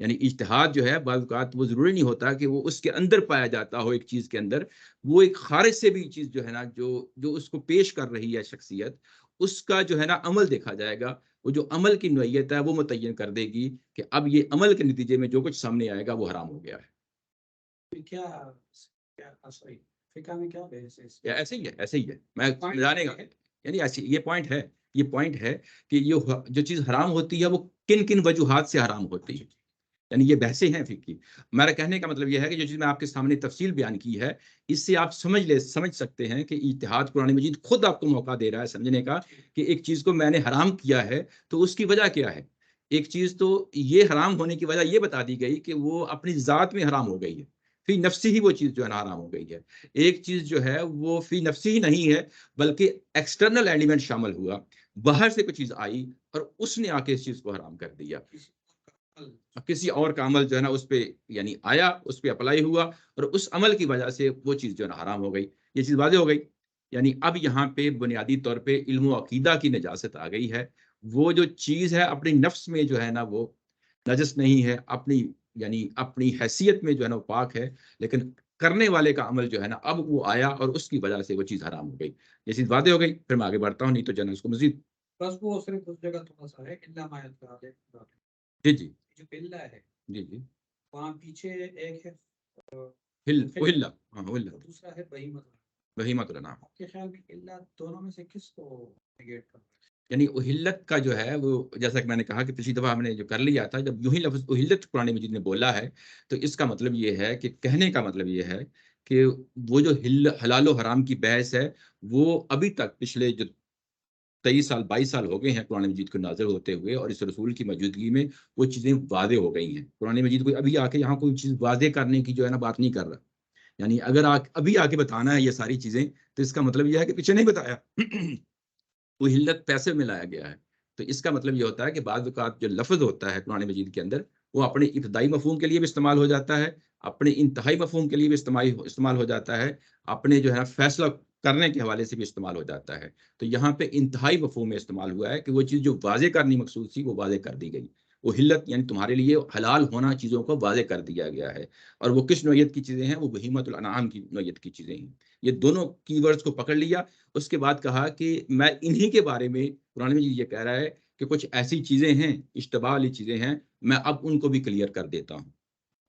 یعنی اجتہاد جو ہے بعض اوقات وہ ضروری نہیں ہوتا کہ وہ اس کے اندر پایا جاتا ہو ایک چیز کے اندر، وہ ایک خارج سے بھی چیز جو ہے نا جو اس کو پیش کر رہی ہے شخصیت، اس کا جو ہے نا عمل دیکھا جائے گا، وہ جو عمل کی نوعیت ہے وہ متعین کر دے گی کہ اب یہ عمل کے نتیجے میں جو کچھ سامنے آئے گا وہ حرام ہو گیا ہے۔ کیا سوری فقہ میں کیا بحث ہے؟ یا ایسے ہی ہے، ایسے ہی ہے، میں جانے گا، یعنی ایسے یہ پوائنٹ ہے کہ یہ جو چیز حرام ہوتی ہے وہ کن کن وجوہات سے حرام ہوتی ہے، یعنی یہ بحثیں ہیں فقہ کی۔ میرا کہنے کا مطلب یہ ہے کہ جو چیز میں آپ کے سامنے تفصیل بیان کی ہے، اس سے آپ سمجھ سکتے ہیں کہ اجتہاد قرآن مجید خود آپ کو موقع دے رہا ہے سمجھنے کا کہ ایک چیز کو میں نے حرام کیا ہے تو اس کی وجہ کیا ہے۔ ایک چیز تو یہ حرام ہونے کی وجہ یہ بتا دی گئی کہ وہ اپنی ذات میں حرام ہو گئی ہے، فی نفسی ہی وہ چیز جو ہے نا حرام ہو گئی ہے۔ ایک چیز جو ہے وہ فی نفسی ہی نہیں ہے بلکہ ایکسٹرنل ایلیمنٹ شامل ہوا، باہر سے کوئی چیز آئی اور اس نے آ کے اس چیز کو حرام کر دیا، کسی اور کا عمل جو ہے نا اس پہ یعنی آیا، اس پہ اپلائی ہوا اور اس عمل کی وجہ سے وہ چیز جو ہے نا حرام ہو گئی، یہ چیز واضح ہو گئی۔ یعنی اب یہاں پہ بنیادی طور پہ علم و عقیدہ کی نجاست آ گئی ہے، وہ جو چیز ہے اپنی نفس میں جو ہے نا وہ نجس نہیں ہے، اپنی حیثیت میں جو ہے نا وہ پاک ہے، لیکن کرنے والے کا عمل جو ہے نا اب وہ آیا اور اس کی وجہ سے وہ چیز حرام ہو گئی، یہ چیز واضح ہو گئی۔ پھر میں آگے بڑھتا ہوں، نہیں تو جو ہے نا اس کو مزید بس وہ صرف اس جگہ تھوڑا سا ہے الا ما یتبع جی جی جو پہلا ہے جی جی وہاں پیچھے ایک ہے اہل، ہاں اہل، دوسرا ہے بہیمۃ۔ بہیمۃ الانعام، آپ کے خیال میں الا دونوں میں سے کس کو نیگیٹ کرنا ہے؟ یعنی اہلت کا جو ہے وہ جیسا کہ میں نے کہا کہ پچھلی دفعہ ہم نے جو کر لیا تھا، جب یوں ہی لفظ اہلت قرآن مجید نے بولا ہے تو اس کا مطلب یہ ہے کہ کہنے کا مطلب یہ ہے کہ وہ جو حلال و حرام کی بحث ہے وہ ابھی تک پچھلے جو 23 سال 22 سال ہو گئے ہیں قرآن مجید کو نازل ہوتے ہوئے اور اس رسول کی موجودگی میں وہ چیزیں واضح ہو گئی ہیں۔ قرآن مجید کو ابھی آ کے یہاں کوئی چیز واضح کرنے کی جو ہے نا بات نہیں کر رہا، یعنی اگر ابھی آ کے بتانا ہے یہ ساری چیزیں تو اس کا مطلب یہ ہے کہ پیچھے نہیں بتایا وہ حلت پیسے میں لایا گیا ہے، تو اس کا مطلب یہ ہوتا ہے کہ بعض اوقات جو لفظ ہوتا ہے قرآن مجید کے اندر وہ اپنے ابتدائی مفہوم کے لیے بھی استعمال ہو جاتا ہے، اپنے انتہائی مفہوم کے لیے بھی استعمال ہو جاتا ہے، اپنے جو ہے نا فیصلہ کرنے کے حوالے سے بھی استعمال ہو جاتا ہے۔ تو یہاں پہ انتہائی مفہوم میں استعمال ہوا ہے کہ وہ چیز جو واضح کرنی مقصود تھی وہ واضح کر دی گئی، وہ حلت یعنی تمہارے لیے حلال ہونا چیزوں کو واضح کر دیا گیا ہے، اور وہ کس نوعیت کی چیزیں ہیں، وہ بہیمۃ الانعام کی نوعیت کی چیزیں ہیں۔ یہ دونوں کی ورڈز کو پکڑ لیا، اس کے بعد کہا کہ میں انہی کے بارے میں قرآن مجید یہ کہہ رہا ہے کہ کچھ ایسی چیزیں ہیں، اشتباہ والی چیزیں ہیں، میں اب ان کو بھی کلیئر کر دیتا ہوں،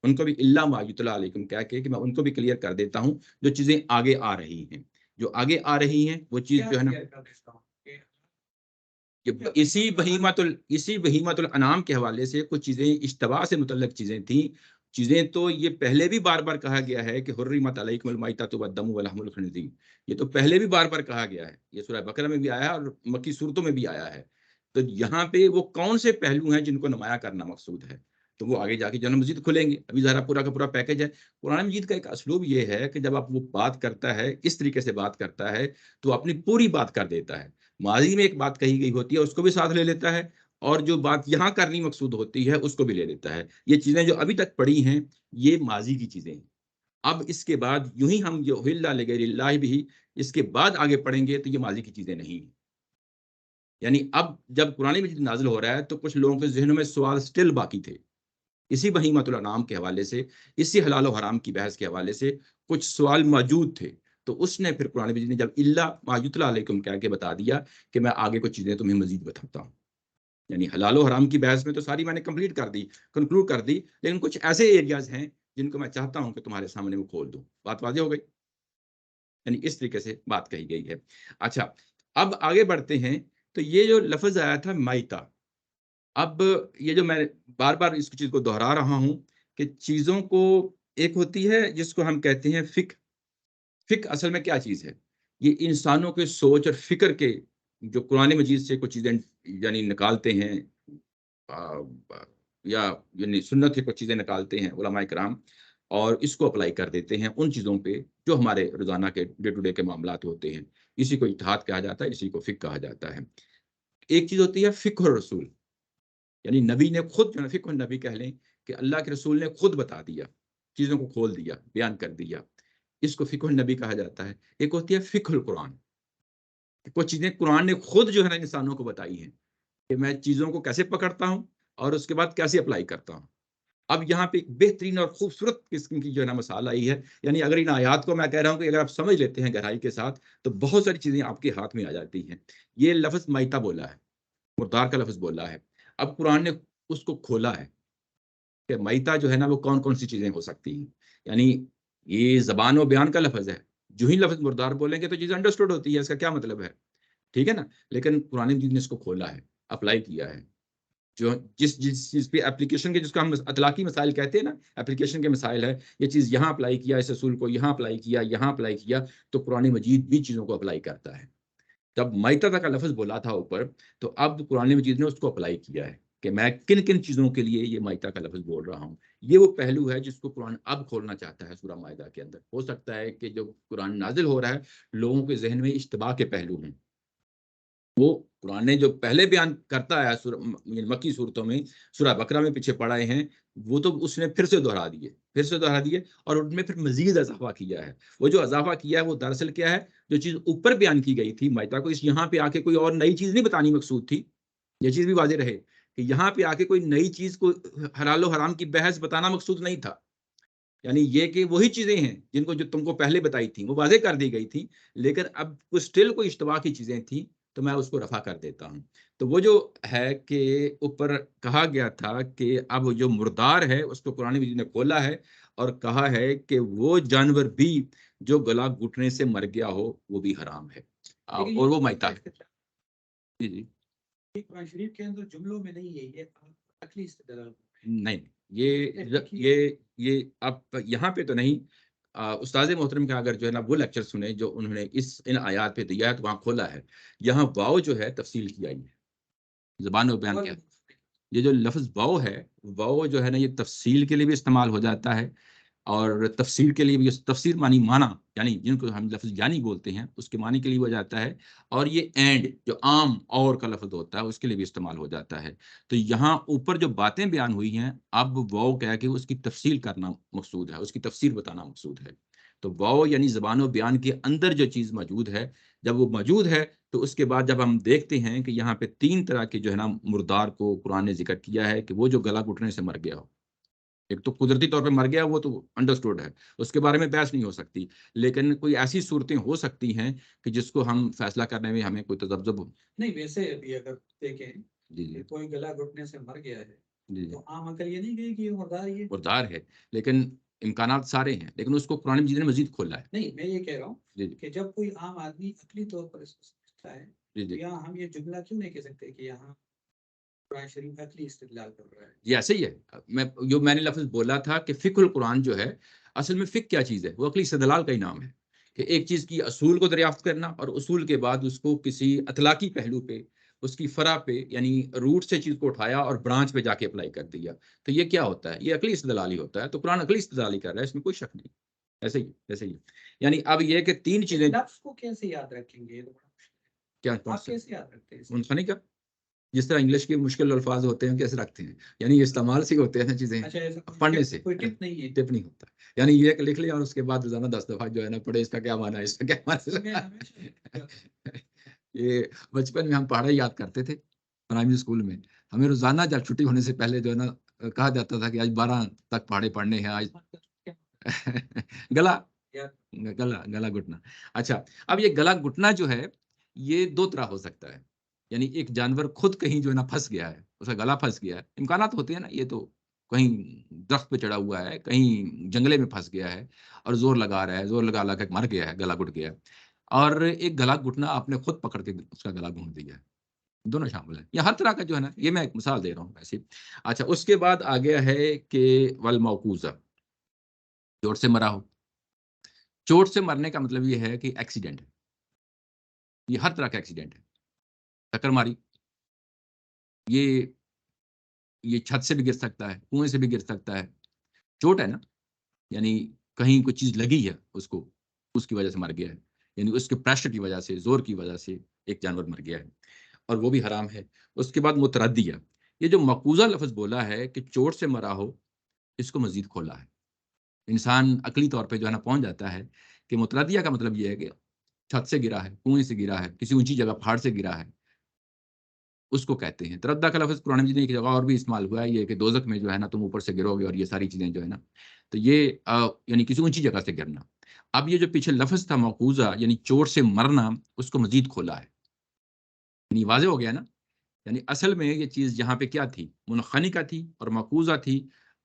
ان کو بھی الا ما یتلی علیکم کہہ کے کہ میں ان کو بھی کلیئر کر دیتا ہوں جو چیزیں آگے آ رہی ہیں، جو آگے آ رہی ہیں وہ چیز جو ہے نا اسی بہیمۃ الانعام کے حوالے سے کچھ چیزیں اشتباہ سے متعلق چیزیں تھیں، چیزیں تو یہ پہلے بھی بار بار کہا گیا ہے کہ حرمت علیکم المیتۃ والدم ولحم الخنزیر، یہ تو پہلے بھی بار بار کہا گیا ہے، یہ سورہ بقرہ میں بھی آیا ہے اور مکی صورتوں میں بھی آیا ہے۔ تو یہاں پہ وہ کون سے پہلو ہیں جن کو نمایاں کرنا مقصود ہے، تو وہ آگے جا کے جنم مزید کھلیں گے، ابھی ذرا پورا کا پورا پیکج ہے۔ قرآن مجید کا ایک اسلوب یہ ہے کہ جب آپ وہ بات کرتا ہے اس طریقے سے بات کرتا ہے تو اپنی پوری بات کر دیتا ہے، ماضی میں ایک بات کہی گئی ہوتی ہے اس کو بھی ساتھ لے لیتا ہے، اور جو بات یہاں کرنی مقصود ہوتی ہے اس کو بھی لے لیتا ہے۔ یہ چیزیں جو ابھی تک پڑھی ہیں یہ ماضی کی چیزیں ہیں، اب اس کے بعد یوں ہی ہم جو اہل لغیر اللہ بھی اس کے بعد آگے پڑھیں گے تو یہ ماضی کی چیزیں نہیں ہیں۔ یعنی اب جب قرآن مجید نازل ہو رہا ہے تو کچھ لوگوں کے ذہنوں میں سوال سٹل باقی تھے، اسی بہیمۃ الانعام کے حوالے سے، اسی حلال و حرام کی بحث کے حوالے سے کچھ سوال موجود تھے، تو اس نے پھر قرآن مجید نے جب الا ما یتلی علیکم کہہ کے بتا دیا کہ میں آگے کچھ چیزیں تمہیں مزید بتاتا ہوں، یعنی حلال و حرام کی بحث میں تو ساری میں نے کمپلیٹ کر دی، کنکلوڈ کر دی، لیکن کچھ ایسے ایریاز ہیں جن کو میں چاہتا ہوں کہ تمہارے سامنے وہ کھول دوں۔ بات واضح ہو گئی؟ یعنی اس طریقے سے بات کہی گئی ہے۔ اچھا، اب آگے بڑھتے ہیں، تو یہ جو لفظ آیا تھا مائتا، اب یہ جو میں بار بار اس چیز کو دہرا رہا ہوں کہ چیزوں کو ایک ہوتی ہے جس کو ہم کہتے ہیں فکر اصل میں کیا چیز ہے؟ یہ انسانوں کے سوچ اور فکر کے جو قرآن مجید سے کچھ چیزیں یعنی نکالتے ہیں، یا یعنی سنت سے کچھ چیزیں نکالتے ہیں علماء کرام اور اس کو اپلائی کر دیتے ہیں ان چیزوں پہ جو ہمارے روزانہ کے ڈے ٹو ڈے کے معاملات ہوتے ہیں، اسی کو اجتہاد کہا جاتا ہے، اسی کو فقہ کہا جاتا ہے۔ ایک چیز ہوتی ہے فقہ الرسول، یعنی نبی نے خود جو فقہ النبی کہہ لیں کہ اللہ کے رسول نے خود بتا دیا، چیزوں کو کھول دیا، بیان کر دیا، اس کو فقہ النبی کہا جاتا ہے۔ ایک ہوتی ہے فقہ القرآن، کچھ چیزیں قرآن نے خود جو ہے نا انسانوں کو بتائی ہیں کہ میں چیزوں کو کیسے پکڑتا ہوں اور اس کے بعد کیسے اپلائی کرتا ہوں۔ اب یہاں پہ ایک بہترین اور خوبصورت قسم کی جو ہے نا مثال آئی ہے. یعنی اگر ان آیات کو میں کہہ رہا ہوں کہ اگر آپ سمجھ لیتے ہیں گہرائی کے ساتھ تو بہت ساری چیزیں آپ کے ہاتھ میں آ جاتی ہیں. یہ لفظ میتا بولا ہے، مردار کا لفظ بولا ہے. اب قرآن نے اس کو کھولا ہے کہ میتا جو ہے نا وہ کون کون سی چیزیں ہو سکتی ہیں. یعنی یہ زبان و بیان کا لفظ ہے. جو ہی لفظ مردار بولیں گے تو چیز انڈرسٹوڈ ہوتی ہے، اس کا کیا مطلب ہے، ٹھیک ہے نا. لیکن قرآن مجید نے اس کو کھولا ہے، اپلائی کیا ہے. جو جس چیز پہ اپلیکیشن کے، جس کو ہم اطلاقی مسائل کہتے ہیں نا، اپلیکیشن کے مسائل ہے، یہ چیز یہاں اپلائی کیا، اس اصول کو یہاں اپلائی کیا، یہاں اپلائی کیا، تو قرآن مجید بھی چیزوں کو اپلائی کرتا ہے. جب میتا کا لفظ بولا تھا اوپر، تو اب قرآن مجید نے اس کو اپلائی کیا ہے کہ میں کن کن چیزوں کے لیے یہ میتا کا لفظ بول رہا ہوں. یہ وہ پہلو ہے جس کو قرآن اب کھولنا چاہتا ہے سورہ مائدہ کے اندر. ہو سکتا ہے کہ جو قرآن نازل ہو رہا ہے لوگوں کے ذہن میں اشتباہ کے پہلو ہیں. وہ قرآن نے جو پہلے بیان کرتا ہے مکی صورتوں میں، سورہ بقرہ میں پیچھے پڑھائے ہیں، وہ تو اس نے پھر سے دہرا دیے اور ان میں پھر مزید اضافہ کیا ہے. وہ جو اضافہ کیا ہے وہ دراصل کیا ہے، جو چیز اوپر بیان کی گئی تھی میتا کو، اس یہاں پہ آ کے کوئی اور نئی چیز نہیں بتانی مقصود تھی. یہ چیز بھی واضح رہے کہ یہاں پہ آ کے کوئی نئی چیز کو حلال و حرام کی بحث بتانا مقصود نہیں تھا. یعنی یہ کہ وہی چیزیں ہیں جن کو جو تم کو پہلے بتائی تھیں وہ واضح کر دی گئی تھی، لیکن اب اسٹل کوئی اشتباہ کی چیزیں تھیں تو میں اس کو رفع کر دیتا ہوں. تو وہ جو ہے کہ اوپر کہا گیا تھا کہ اب جو مردار ہے اس کو قرآن مجید نے کھولا ہے اور کہا ہے کہ وہ جانور بھی جو گلا گھٹنے سے مر گیا ہو وہ بھی حرام ہے اور وہ میتا ہے. جی جی قرآن شریف کے اندر جملوں میں نہیں ہے، یہ عقلی استدلال. نہیں، یہ اب یہاں پہ تو نہیں. استاد محترم کا اگر جو ہے نا وہ لیکچر سنے جو انہوں نے ان آیات پہ دیا ہے تو وہاں کھولا ہے. یہاں واؤ جو ہے تفصیل کی آئی ہے، زبان و بیان کیا. یہ جو لفظ واؤ ہے، واؤ جو ہے نا یہ تفصیل کے لیے بھی استعمال ہو جاتا ہے اور تفسیر کے لیے بھی. تفسیر معنی معنی، یعنی جن کو ہم لفظ یعنی بولتے ہیں اس کے معنی کے لیے ہو جاتا ہے. اور یہ اینڈ جو عام اور کا لفظ ہوتا ہے اس کے لیے بھی استعمال ہو جاتا ہے. تو یہاں اوپر جو باتیں بیان ہوئی ہیں اب واؤ کہہ کے اس کی تفصیل کرنا مقصود ہے، اس کی تفسیر بتانا مقصود ہے. تو واؤ یعنی زبان و بیان کے اندر جو چیز موجود ہے، جب وہ موجود ہے تو اس کے بعد جب ہم دیکھتے ہیں کہ یہاں پہ 3 طرح کے جو ہے نا مردار کو قرآن نے ذکر کیا ہے کہ وہ جو گلا گھٹنے سے مر گیا ہو. ایک تو قدرتی طور پہ مر گیا، وہ تو انڈرسٹوڈ ہے، اس کے بارے میں بحث نہیں ہو سکتی. لیکن کوئی ایسی صورتیں ہو سکتی ہیں کہ جس کو ہم فیصلہ کرنے میں ہمیں کوئی تذبذب ہو. نہیں، ویسے ابھی اگر دیکھیں جی جی کوئی گلا گھٹنے سے مر گیا ہے جی تو عام عقل یہ نہیں کہے کہ یہ مردار ہی ہے. مردار ہے، لیکن امکانات سارے ہیں، لیکن اس کو قرآن مجید نے مزید کھولا ہے. نہیں، میں یہ کہہ رہا ہوں جی جی کہ جب کوئی عام آدمی عقلی طور پر اس کو سمجھتا ہے جی تو جی یہاں ہم یہ جملہ کیوں نہیں کہہ سکتے کہ یہاں قرآن شریف عقلی استدلال کر رہا ہے. یہ ایسے ہی ہے. میں نے لفظ بولا تھا کہ فقہ القرآن جو ہے، اصل میں فقہ کیا چیز ہے؟ وہ عقلی استدلال کا ہی نام ہے کہ ایک چیز کی اصول کو دریافت کرنا اور اصول کے بعد اس کو کسی اطلاقی پہلو پہ، اس کی فرع پہ، یعنی روٹ سے چیز کو اٹھایا اور برانچ پہ جا کے اپلائی کر دیا. تو یہ کیا ہوتا ہے؟ یہ عقلی استدلال ہی ہوتا ہے. تو قرآن عقلی استدلال ہی کر رہا ہے، اس میں کوئی شک نہیں. ایسے ہی یعنی اب یہ کہ 3 چیزیں. لفظ کو کیسے یاد رکھیں گے؟ کیا آپ کیسے یاد رکھتے ہیں؟ منفی کا جس طرح انگلش کے مشکل الفاظ ہوتے ہیں کیسے رکھتے ہیں، یعنی استعمال سے ہوتے ہیں چیزیں، پڑھنے سے کوئی ٹپ نہیں ہے. ٹپ نہیں ہوتا. یعنی یہ کہ لکھ لیا اور اس کے بعد روزانہ 10 دفعہ جو ہے نا پڑھے اس کا کیا معنی ہے، اس کا کیا معنی ہے. یہ بچپن میں ہم پہاڑا یاد کرتے تھے پرائمری اسکول میں. ہمیں روزانہ جب چھٹی ہونے سے پہلے جو ہے نا کہا جاتا تھا کہ آج 12 تک پہاڑے پڑھنے ہیں. آج گلا گلا گھٹنا. اچھا، اب یہ گلا گھٹنا جو ہے یہ 2 طرح ہو سکتا ہے. یعنی ایک جانور خود کہیں جو ہے نا پھنس گیا ہے، اس کا گلا پھنس گیا ہے. امکانات ہوتے ہیں نا، یہ تو کہیں درخت پہ چڑھا ہوا ہے، کہیں جنگلے میں پھنس گیا ہے اور زور لگا رہا ہے، زور لگا کے مر گیا ہے، گلا گھٹ گیا ہے. اور ایک گلا گھٹنا آپ نے خود پکڑ کے اس کا گلا گھونٹ دیا ہے. دونوں شامل ہیں. یہ ہر طرح کا جو ہے نا، یہ میں ایک مثال دے رہا ہوں ایسی. اچھا، اس کے بعد آ گیا ہے کہ والموقوذہ، چوٹ سے مرا ہو. چوٹ سے مرنے کا مطلب یہ ہے کہ ایکسیڈنٹ ہے. یہ ہر طرح کا ایکسیڈنٹ ہے. ٹکر ماری، یہ چھت سے بھی گر سکتا ہے، کنویں سے بھی گر سکتا ہے. چوٹ ہے نا، یعنی کہیں کوئی چیز لگی ہے اس کو، اس کی وجہ سے مر گیا ہے. یعنی اس کے پریشر کی وجہ سے، زور کی وجہ سے ایک جانور مر گیا ہے اور وہ بھی حرام ہے. اس کے بعد متردیہ، یہ جو مقوضہ لفظ بولا ہے کہ چوٹ سے مرا ہو، اس کو مزید کھولا ہے. انسان عقلی طور پہ جو ہے نا پہنچ جاتا ہے کہ متردیہ کا مطلب یہ ہے کہ چھت سے گرا ہے، کنویں سے گرا ہے، کسی اونچی جگہ پہاڑ سے گرا ہے. اس کو کہتے ہیں. تردہ کا لفظ قرآن مجید میں ایک جگہ اور بھی استعمال ہوا ہے، یہ کہ دوزخ میں جو ہے نا تم اوپر سے گرو گے اور یہ ساری چیزیں جو ہے نا، تو یہ یعنی کسی اونچی جگہ سے گرنا. اب یہ جو پیچھے لفظ تھا موقوذہ یعنی چوٹ سے مرنا، اس کو مزید کھولا ہے، یعنی واضح ہو گیا نا. یعنی اصل میں یہ چیز یہاں پہ کیا تھی، منخنقہ تھی اور موقوذہ تھی،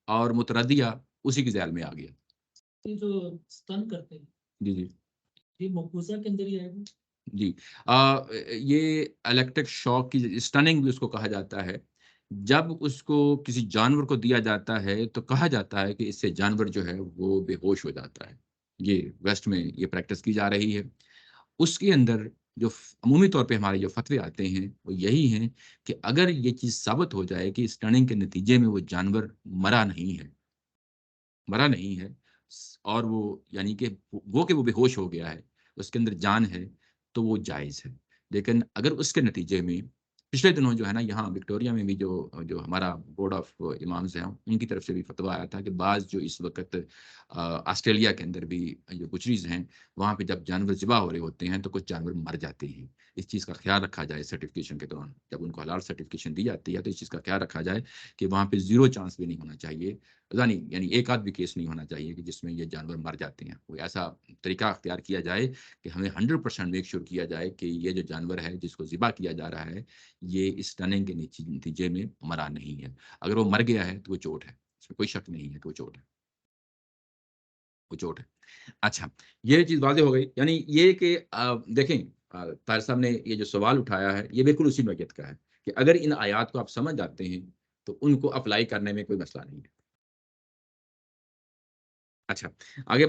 اور متردیہ اسی کی ذیل میں آ گیا. یہ جو stun کرتے ہیں جی جی یہ مقبوضہ کے اندر ہی آئے گا. جی. یہ الیکٹرک شاک کی اسٹننگ بھی اس کو کہا جاتا ہے. جب اس کو کسی جانور کو دیا جاتا ہے تو کہا جاتا ہے کہ اس سے جانور جو ہے وہ بے ہوش ہو جاتا ہے. یہ ویسٹ میں یہ پریکٹس کی جا رہی ہے. اس کے اندر جو عمومی طور پہ ہمارے جو فتوے آتے ہیں وہ یہی ہیں کہ اگر یہ چیز ثابت ہو جائے کہ اسٹننگ کے نتیجے میں وہ جانور مرا نہیں ہے اور وہ یعنی کہ وہ بے ہوش ہو گیا ہے، اس کے اندر جان ہے، تو وہ جائز ہے. لیکن اگر اس کے نتیجے میں پچھلے دنوں جو ہے نا یہاں وکٹوریا میں بھی جو ہمارا بورڈ آف امامز ہیں ان کی طرف سے بھی فتویٰ آیا تھا کہ بعض جو اس وقت آسٹریلیا کے اندر بھی جو بچریز ہیں وہاں پہ جب جانور ذبح ہو رہے ہوتے ہیں تو کچھ جانور مر جاتے ہیں. اس چیز کا خیال رکھا جائے سرٹیفکیشن کے دوران، جب ان کو حلال سرٹیفکیشن دی جاتی ہے تو اس چیز کا خیال رکھا جائے کہ وہاں پہ 0 چانس بھی نہیں ہونا چاہیے، یعنی ایک آدھ بھی کیس نہیں ہونا چاہیے کہ جس میں یہ جانور مر جاتے ہیں. کوئی ایسا طریقہ اختیار کیا جائے کہ ہمیں 100% میک شور کیا جائے کہ یہ جو جانور ہے جس کو ذبح کیا جا رہا ہے یہ اس ٹننگ کے نتیجے میں مرا نہیں ہے. اگر وہ مر گیا ہے تو وہ چوٹ ہے، اس میں کوئی شک نہیں ہے کہ وہ چوٹ ہے، وہ چوٹ ہے. اچھا، یہ چیز واضح ہو گئی. یعنی یہ کہ دیکھیں طاہر صاحب نے یہ جو سوال اٹھایا ہے یہ بالکل اسی نوعیت کا ہے کہ اگر ان آیات کو آپ سمجھ جاتے ہیں تو ان کو اپلائی کرنے میں کوئی مسئلہ نہیں ہے. اچھا، آگے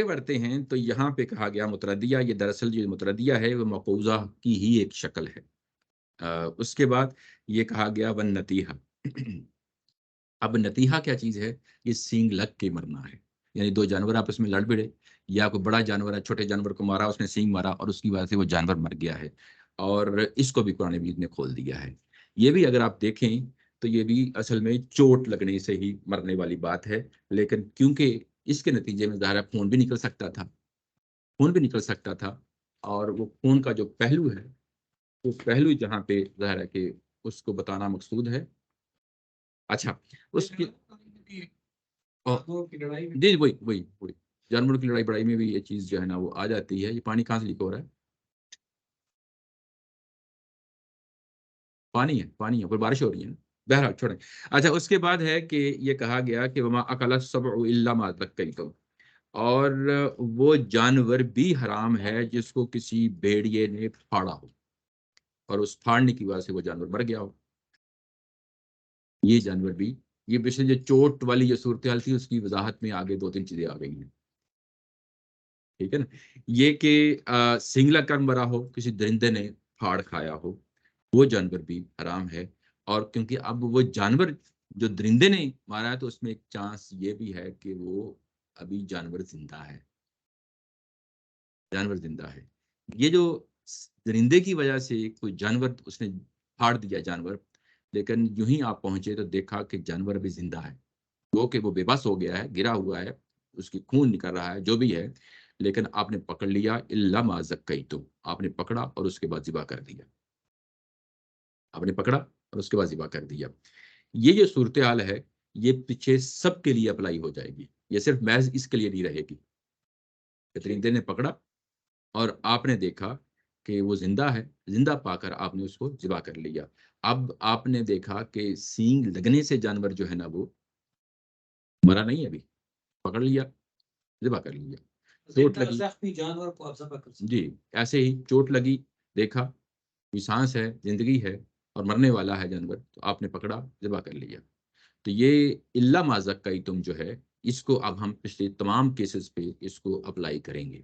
بڑھتے ہیں تو یہاں پہ کہا گیا متردیہ، یہ دراصل جو متردیہ ہے وہ مقوضہ کی ہی ایک شکل ہے. اس کے بعد یہ کہا گیا ون نتیحہ. اب نتیحہ کیا چیز ہے؟ یہ سینگ لگ کے مرنا ہے. یعنی 2 جانور آپس میں لڑ بھڑے، یا کوئی بڑا جانور ہے چھوٹے جانور کو مارا، اس نے سینگ مارا اور اس کی وجہ سے وہ جانور مر گیا ہے، اور اس کو بھی قرآن مجید نے کھول دیا ہے. یہ بھی اگر آپ دیکھیں تو یہ بھی اصل میں چوٹ لگنے سے ہی مرنے والی بات ہے. لیکن کیونکہ اس کے نتیجے میں ظاہر خون بھی نکل سکتا تھا، اور وہ خون کا جو پہلو ہے وہ پہلو جہاں پہ ظاہر ہے کہ اس کو بتانا مقصود ہے. اچھا، اس کی جانوروں کی لڑائی میں جی وہی جانوروں کی لڑائی بڑائی میں بھی یہ چیز جو ہے نا وہ آ جاتی ہے. یہ پانی کہاں سے لیک ہو رہا ہے؟ پانی ہے، کوئی بارش ہو رہی ہے نا. بہرحال چھوڑیں. اچھا، اس کے بعد ہے کہ یہ کہا گیا کہ وما اکل السبع الا ما ذکیتم، اور وہ جانور بھی حرام ہے جس کو کسی بھیڑیے نے پھاڑا ہو اور اس پھاڑنے کی وجہ سے وہ جانور مر گیا ہو. یہ جانور بھی، یہ پچھلے جو چوٹ والی جو صورتحال تھی اس کی وضاحت میں آگے 2-3 چیزیں آ گئی ہیں. ٹھیک ہے نا. یہ کہ سنگلا کر مرا ہو، کسی درندے نے پھاڑ کھایا ہو، وہ جانور بھی حرام ہے. اور کیونکہ اب وہ جانور جو درندے نے مارا ہے تو اس میں ایک چانس یہ بھی ہے کہ وہ ابھی جانور زندہ ہے. یہ جو درندے کی وجہ سے کوئی جانور اس نے پھاڑ دیا جانور، لیکن یوں ہی آپ پہنچے تو دیکھا کہ جانور ابھی زندہ ہے، وہ کہ وہ بے بس ہو گیا ہے، گرا ہوا ہے، اس کی خون نکل رہا ہے، جو بھی ہے، لیکن آپ نے پکڑ لیا. الا ما ذکیتم، آپ نے پکڑا اور اس کے بعد ذبح کر دیا. یہ جو صورتحال ہے یہ پیچھے سب کے لیے اپلائی ہو جائے گی، یہ صرف محض اس کے لیے نہیں رہے گی. درندے نے پکڑا اور آپ نے دیکھا کہ وہ زندہ ہے، زندہ پا کر آپ نے اس کو ذبح کر لیا. اب آپ نے دیکھا کہ سینگ لگنے سے جانور جو ہے نا وہ مرا نہیں، ابھی پکڑ لیا، ذبح کر لیا. چوٹ لگی، زخمی جانور کو آپ ذبح کر سکتے جی ایسے ہی چوٹ لگی، دیکھا کوئی سانس ہے، زندگی ہے اور مرنے والا ہے جانور، تو آپ نے پکڑا، ذبح کر لیا. تو یہ الا ما ذکیتم جو ہے اس کو اب ہم پچھلے تمام کیسز پہ اس کو اپلائی کریں گے،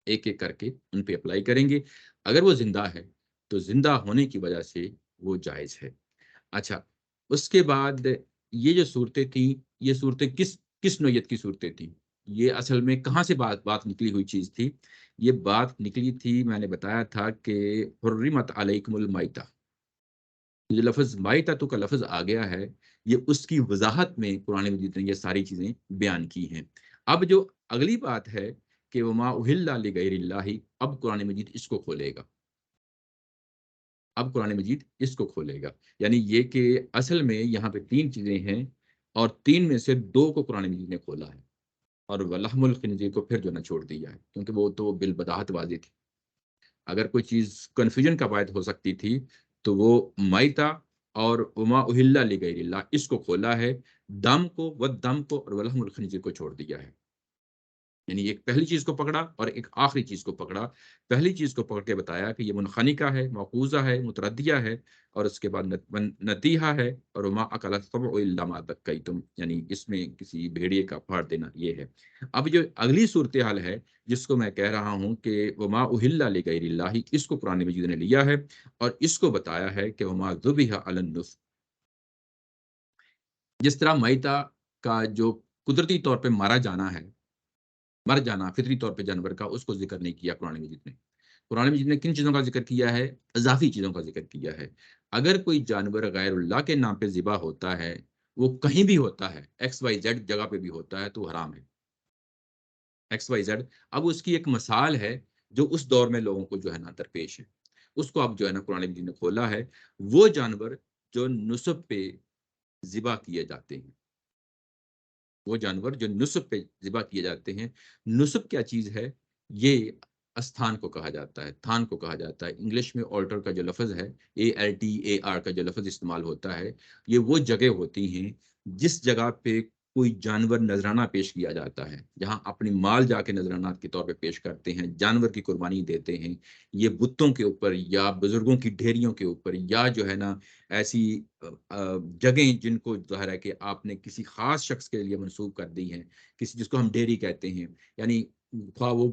ایک ایک کر کے ان پہ اپلائی کریں گے. اگر وہ زندہ ہے تو زندہ ہونے کی وجہ سے وہ جائز ہے. اچھا، اس کے بعد یہ جو صورتیں تھیں، یہ صورتیں کس نوعیت کی صورتیں تھیں؟ یہ اصل میں کہاں سے بات نکلی ہوئی چیز تھی؟ یہ بات نکلی تھی، میں نے بتایا تھا کہ حرمت علیکم المیتہ. جو لفظ مائتہ کا لفظ آ گیا ہے یہ اس کی وضاحت میں قرآن مجید نے یہ ساری چیزیں بیان کی ہیں. اب جو اگلی بات ہے کہ وما اہل لغیر اللہ، اب قرآن مجید اس کو کھولے گا. اب قرآن مجید اس کو کھولے گا، یعنی یہ کہ اصل میں یہاں پہ 3 چیزیں ہیں اور 3 میں سے 2 کو قرآن مجید نے کھولا ہے، اور وَلَحْمُ الْخِنْزِيرِ کو پھر جو نا چھوڑ دیا ہے، کیونکہ وہ تو بالبداہت واضح تھی۔ اگر کوئی چیز کنفیوژن کا باعث ہو سکتی تھی تو وہ میتا اور وما اہل لغیر اللہ اس کو کھولا ہے، دم کو والدم کو اور ولحم الخنزیر کو چھوڑ دیا ہے۔ یعنی ایک پہلی چیز کو پکڑا اور ایک آخری چیز کو پکڑا۔ پہلی چیز کو پکڑ کے بتایا کہ یہ منخنقہ ہے، موقوذہ ہے، متردیہ ہے، اور اس کے بعد نتیحہ ہے، اور وما اکل السبع الا ما ذکیتم، یعنی اس میں کسی بھیڑیے کا پھاڑ دینا یہ ہے۔ اب جو اگلی صورتحال ہے جس کو میں کہہ رہا ہوں کہ وما اہل لغیر اللہ، اس کو قرآن مجید نے لیا ہے اور اس کو بتایا ہے کہ وما ذبح علی النصب، جس طرح میتا کا جو قدرتی طور پہ مارا جانا فطری طور پہ جانور کا، اس کو ذکر نہیں کیا قرآن مجید نے۔ قرآن مجید نے کن چیزوں کا ذکر کیا ہے؟ اضافی چیزوں کا ذکر کیا ہے۔ اگر کوئی جانور غیر اللہ کے نام پہ ذبح ہوتا ہے، وہ کہیں بھی ہوتا ہے، XYZ جگہ پہ بھی ہوتا ہے، تو حرام ہے۔ XYZ اب اس کی ایک مثال ہے جو اس دور میں لوگوں کو جو ہے نا درپیش ہے، اس کو اب جو ہے نا قرآن مجید نے کھولا ہے۔ وہ جانور جو نصب پہ ذبح کیے جاتے ہیں، وہ جانور جو نصب پہ ذبح کیے جاتے ہیں، نصب کیا چیز ہے؟ یہ استھان کو کہا جاتا ہے، تھان کو کہا جاتا ہے۔ انگلش میں آلٹر کا جو لفظ ہے، ALTAR کا جو لفظ استعمال ہوتا ہے، یہ وہ جگہ ہوتی ہیں جس جگہ پہ کوئی جانور نذرانہ پیش کیا جاتا ہے، جہاں اپنی مال جا کے نذرانات کے طور پہ پیش کرتے ہیں، جانور کی قربانی دیتے ہیں۔ یہ بتوں کے اوپر یا بزرگوں کی ڈھیریوں کے اوپر، یا جو ہے نا ایسی جگہیں جن کو ظاہر ہے کہ آپ نے کسی خاص شخص کے لیے منسوب کر دی ہیں، کسی جس کو ہم ڈیری کہتے ہیں، یعنی خواہ وہ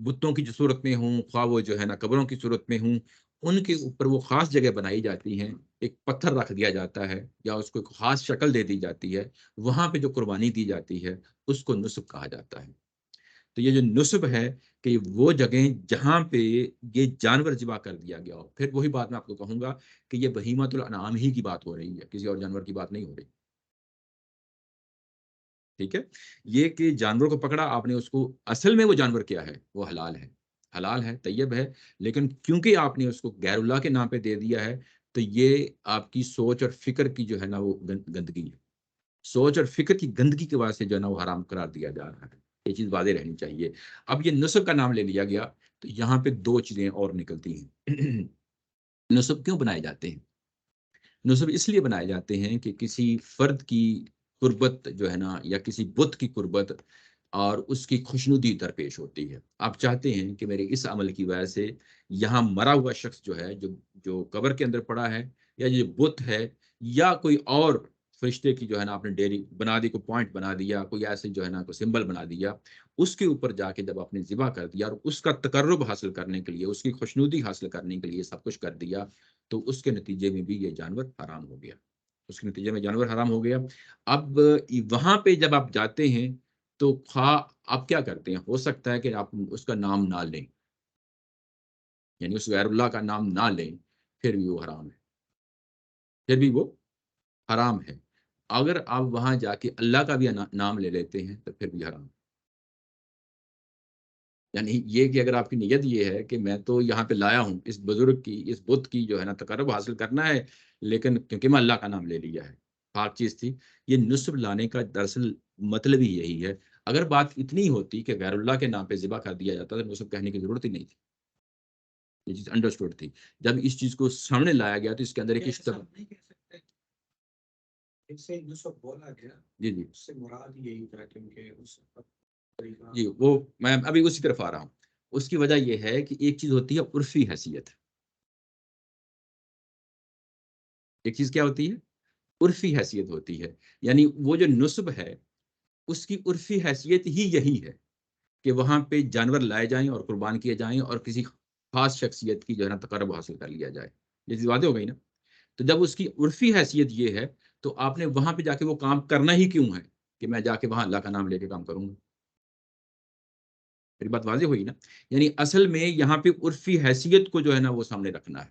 بتوں کی جو صورت میں ہوں، خواہ وہ جو ہے نا قبروں کی صورت میں ہوں، ان کے اوپر وہ خاص جگہ بنائی جاتی ہیں، ایک پتھر رکھ دیا جاتا ہے یا اس کو ایک خاص شکل دے دی جاتی ہے، وہاں پہ جو قربانی دی جاتی ہے اس کو نسب کہا جاتا ہے۔ تو یہ جو نسب ہے کہ وہ جگہیں جہاں پہ یہ جانور ذبح کر دیا گیا ہو، پھر وہی بات میں آپ کو کہوں گا کہ یہ بہیمۃ الانعام ہی کی بات ہو رہی ہے، کسی اور جانور کی بات نہیں ہو رہی، ٹھیک ہے؟ یہ کہ جانور کو پکڑا آپ نے، اس کو اصل میں وہ جانور کیا ہے؟ وہ حلال ہے، طیب ہے، لیکن کیونکہ آپ نے اس کو غیر اللہ کے نام پہ دے دیا ہے، تو یہ آپ کی سوچ اور فکر کی جو ہے نا وہ گندگی ہے، سوچ اور فکر کی گندگی کی وجہ سے جو ہے نا وہ حرام قرار دیا جا رہا ہے۔ یہ چیز واضح رہنی چاہیے۔ اب یہ نسب کا نام لے لیا گیا تو یہاں پہ 2 چیزیں اور نکلتی ہیں۔ نسب کیوں بنائے جاتے ہیں؟ نسب اس لیے بنائے جاتے ہیں کہ کسی فرد کی قربت جو ہے نا، یا کسی بت کی قربت اور اس کی خوشنودی درپیش ہوتی ہے۔ آپ چاہتے ہیں کہ میرے اس عمل کی وجہ سے یہاں مرا ہوا شخص جو ہے، جو قبر کے اندر پڑا ہے، یا یہ بت ہے، یا کوئی اور فرشتے کی جو ہے نا آپ نے ڈیری بنا دی، کوئی پوائنٹ بنا دیا، کوئی ایسے جو ہے نا کوئی سمبل بنا دیا، اس کے اوپر جا کے جب آپ نے ذبح کر دیا اور اس کا تقرب حاصل کرنے کے لیے، اس کی خوشنودی حاصل کرنے کے لیے سب کچھ کر دیا، تو اس کے نتیجے میں بھی یہ جانور حرام ہو گیا، اس کے نتیجے میں جانور حرام ہو گیا۔ اب وہاں پہ جب آپ جاتے ہیں تو خواہ آپ کیا کرتے ہیں؟ ہو سکتا ہے کہ آپ اس کا نام نہ لیں، یعنی اس غیر اللہ کا نام نہ لیں، پھر بھی وہ حرام ہے، پھر بھی وہ حرام ہے۔ اگر آپ وہاں جا کے اللہ کا بھی نام لے لیتے ہیں تو پھر بھی حرام ہے۔ یعنی یہ کہ اگر آپ کی نیت یہ ہے کہ میں تو یہاں پہ لایا ہوں اس بزرگ کی، اس بت کی جو ہے نا تقرب حاصل کرنا ہے، لیکن کیونکہ میں اللہ کا نام لے لیا ہے، پاک چیز تھی، یہ نسب لانے کا دراصل مطلب ہی یہی ہے۔ اگر بات اتنی ہوتی کہ غیر اللہ کے نام پہ ذبح کر دیا جاتا تو نسب کہنے کی ضرورت ہی نہیں تھی، یہ چیز انڈرسٹوڈ تھی۔ جب اس چیز کو سامنے لایا گیا تو اس کے اندر ایک ایسا ہم نہیں کہہ سکتے اس سے نسب بولا گیا، جی اس سے مراد یہی تھا کیونکہ اس طریقہ جی، وہ میں ابھی اسی طرف آ رہا ہوں۔ اس کی وجہ یہ ہے کہ ایک چیز ہوتی ہے عرفی حیثیت، ایک چیز کیا ہوتی ہے؟ عرفی حیثیت ہوتی ہے، یعنی وہ جو نسب ہے اس کی عرفی حیثیت ہی یہی ہے کہ وہاں پہ جانور لائے جائیں اور قربان کیے جائیں اور کسی خاص شخصیت کی جو ہے نا تقرب حاصل کر لیا جائے، یہ چیز واضح ہو گئی نا؟ تو جب اس کی عرفی حیثیت یہ ہے تو آپ نے وہاں پہ جا کے وہ کام کرنا ہی کیوں ہے کہ میں جا کے وہاں اللہ کا نام لے کے کام کروں گا؟ میری بات واضح ہوئی نا؟ یعنی اصل میں یہاں پہ عرفی حیثیت کو جو ہے نا وہ سامنے رکھنا ہے،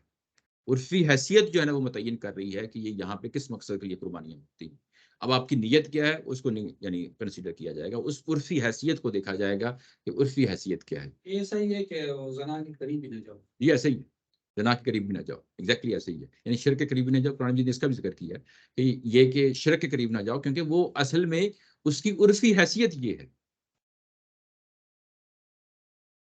عرفی حیثیت جو ہے نا وہ متعین کر رہی ہے کہ یہ یہاں پہ کس مقصد کے لیے قربانیاں ہوتی ہیں۔ اب آپ کی نیت کیا ہے اس کو نہیں یعنی کنسیڈر کیا جائے گا، اس عرفی حیثیت کو دیکھا جائے گا کہ عرفی حیثیت کیا ہے۔ یہ صحیح ہے کہ زنا کے قریب ہی نہ جاؤ۔ یہ ایسے ہی ہے، زنا کے قریب بھی نہ جاؤ، ایگزیکٹلی ایسے ہی ہے، یعنی شرک کے قریب بھی نہ جاؤ. قرآن مجید نے اس کا بھی ذکر کیا ہے کہ یہ کہ شرک کے قریب نہ جاؤ، کیونکہ وہ اصل میں اس کی عرفی حیثیت یہ ہے.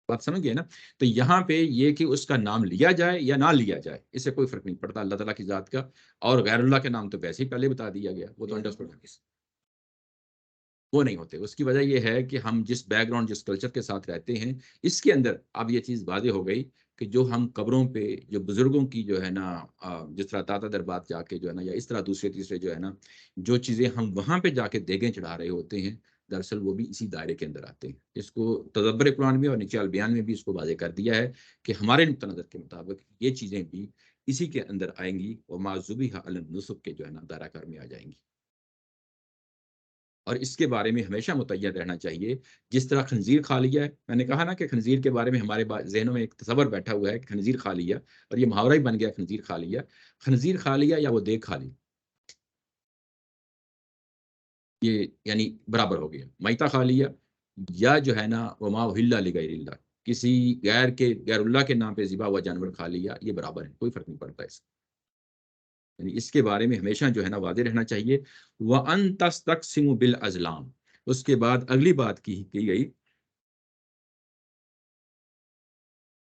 بات سمجھ گئے نا؟ تو یہاں پہ یہ کہ اس کا نام لیا جائے یا نہ لیا جائے، اس سے کوئی فرق نہیں پڑتا اللہ تعالیٰ کی ذات کا. اور غیر اللہ کے نام تو ویسے ہی پہلے بتا دیا گیا، وہ تو انڈرسٹوڈ، وہ نہیں ہوتے. اس کی وجہ یہ ہے کہ ہم جس بیک گراؤنڈ جس کلچر کے ساتھ رہتے ہیں، اس کے اندر اب یہ چیز واضح ہو گئی کہ جو ہم قبروں پہ جو بزرگوں کی جو ہے نا جس طرح داتا دربات جا کے جو ہے نا، یا اس طرح دوسرے تیسرے جو ہے نا جو چیزیں ہم وہاں پہ جا کے دیگیں چڑھا رہے ہوتے ہیں، دراصل وہ بھی اسی دائرے کے اندر آتے ہیں. اس کو تدبر قرآن میں اور نیچے البیان میں بھی اس کو واضح کر دیا ہے کہ ہمارے نقطہ نظر کے مطابق یہ چیزیں بھی اسی کے اندر آئیں گی اور معذوبی علی النسب کے جو ہے نا دائرہ کار میں آ جائیں گی. اور اس کے بارے میں ہمیشہ متعید رہنا چاہیے. جس طرح خنزیر کھا لیا ہے، میں نے کہا نا کہ خنزیر کے بارے میں ہمارے ذہنوں میں ایک تصور بیٹھا ہوا ہے کہ خنزیر کھا لیا، اور یہ محاورہ ہی بن گیا خنزیر کھا لیا. خنزیر کھا لیا یا وہ دیگ کھا لی، یہ یعنی برابر ہو گیا. میتہ کھا لیا یا جو ہے نا وما اہل لغیر اللہ، کسی غیر اللہ کے نام پہ ذبح ہوا جانور کھا لیا، یہ برابر ہے، کوئی فرق نہیں پڑتا اس. یعنی اس کے بارے میں ہمیشہ جو ہے نا واضح رہنا چاہیے. وَأَن تَسْتَقْسِمُوا بِالْأَزْلَامِ، اس کے بعد اگلی بات کی گئی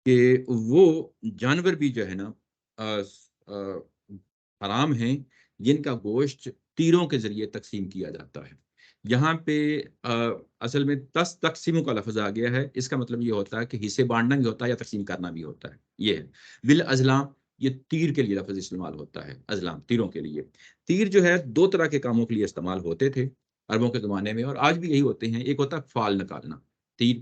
کہ وہ جانور بھی جو ہے نا حرام ہیں جن کا گوشت تیروں کے ذریعے تقسیم کیا جاتا ہے. یہاں پہ اصل میں تقسیموں کا لفظ آ گیا ہے، اس کا مطلب یہ ہوتا ہے کہ حصے بانٹنا بھی ہوتا ہے یا تقسیم کرنا بھی ہوتا ہے. یہ ہے بالازلام، یہ تیر کے لیے لفظ استعمال ہوتا ہے. ازلام تیروں کے لیے. تیر جو ہے دو طرح کے کاموں کے لیے استعمال ہوتے تھے عربوں کے زمانے میں، اور آج بھی یہی ہوتے ہیں. ایک ہوتا ہے فال نکالنا، تیر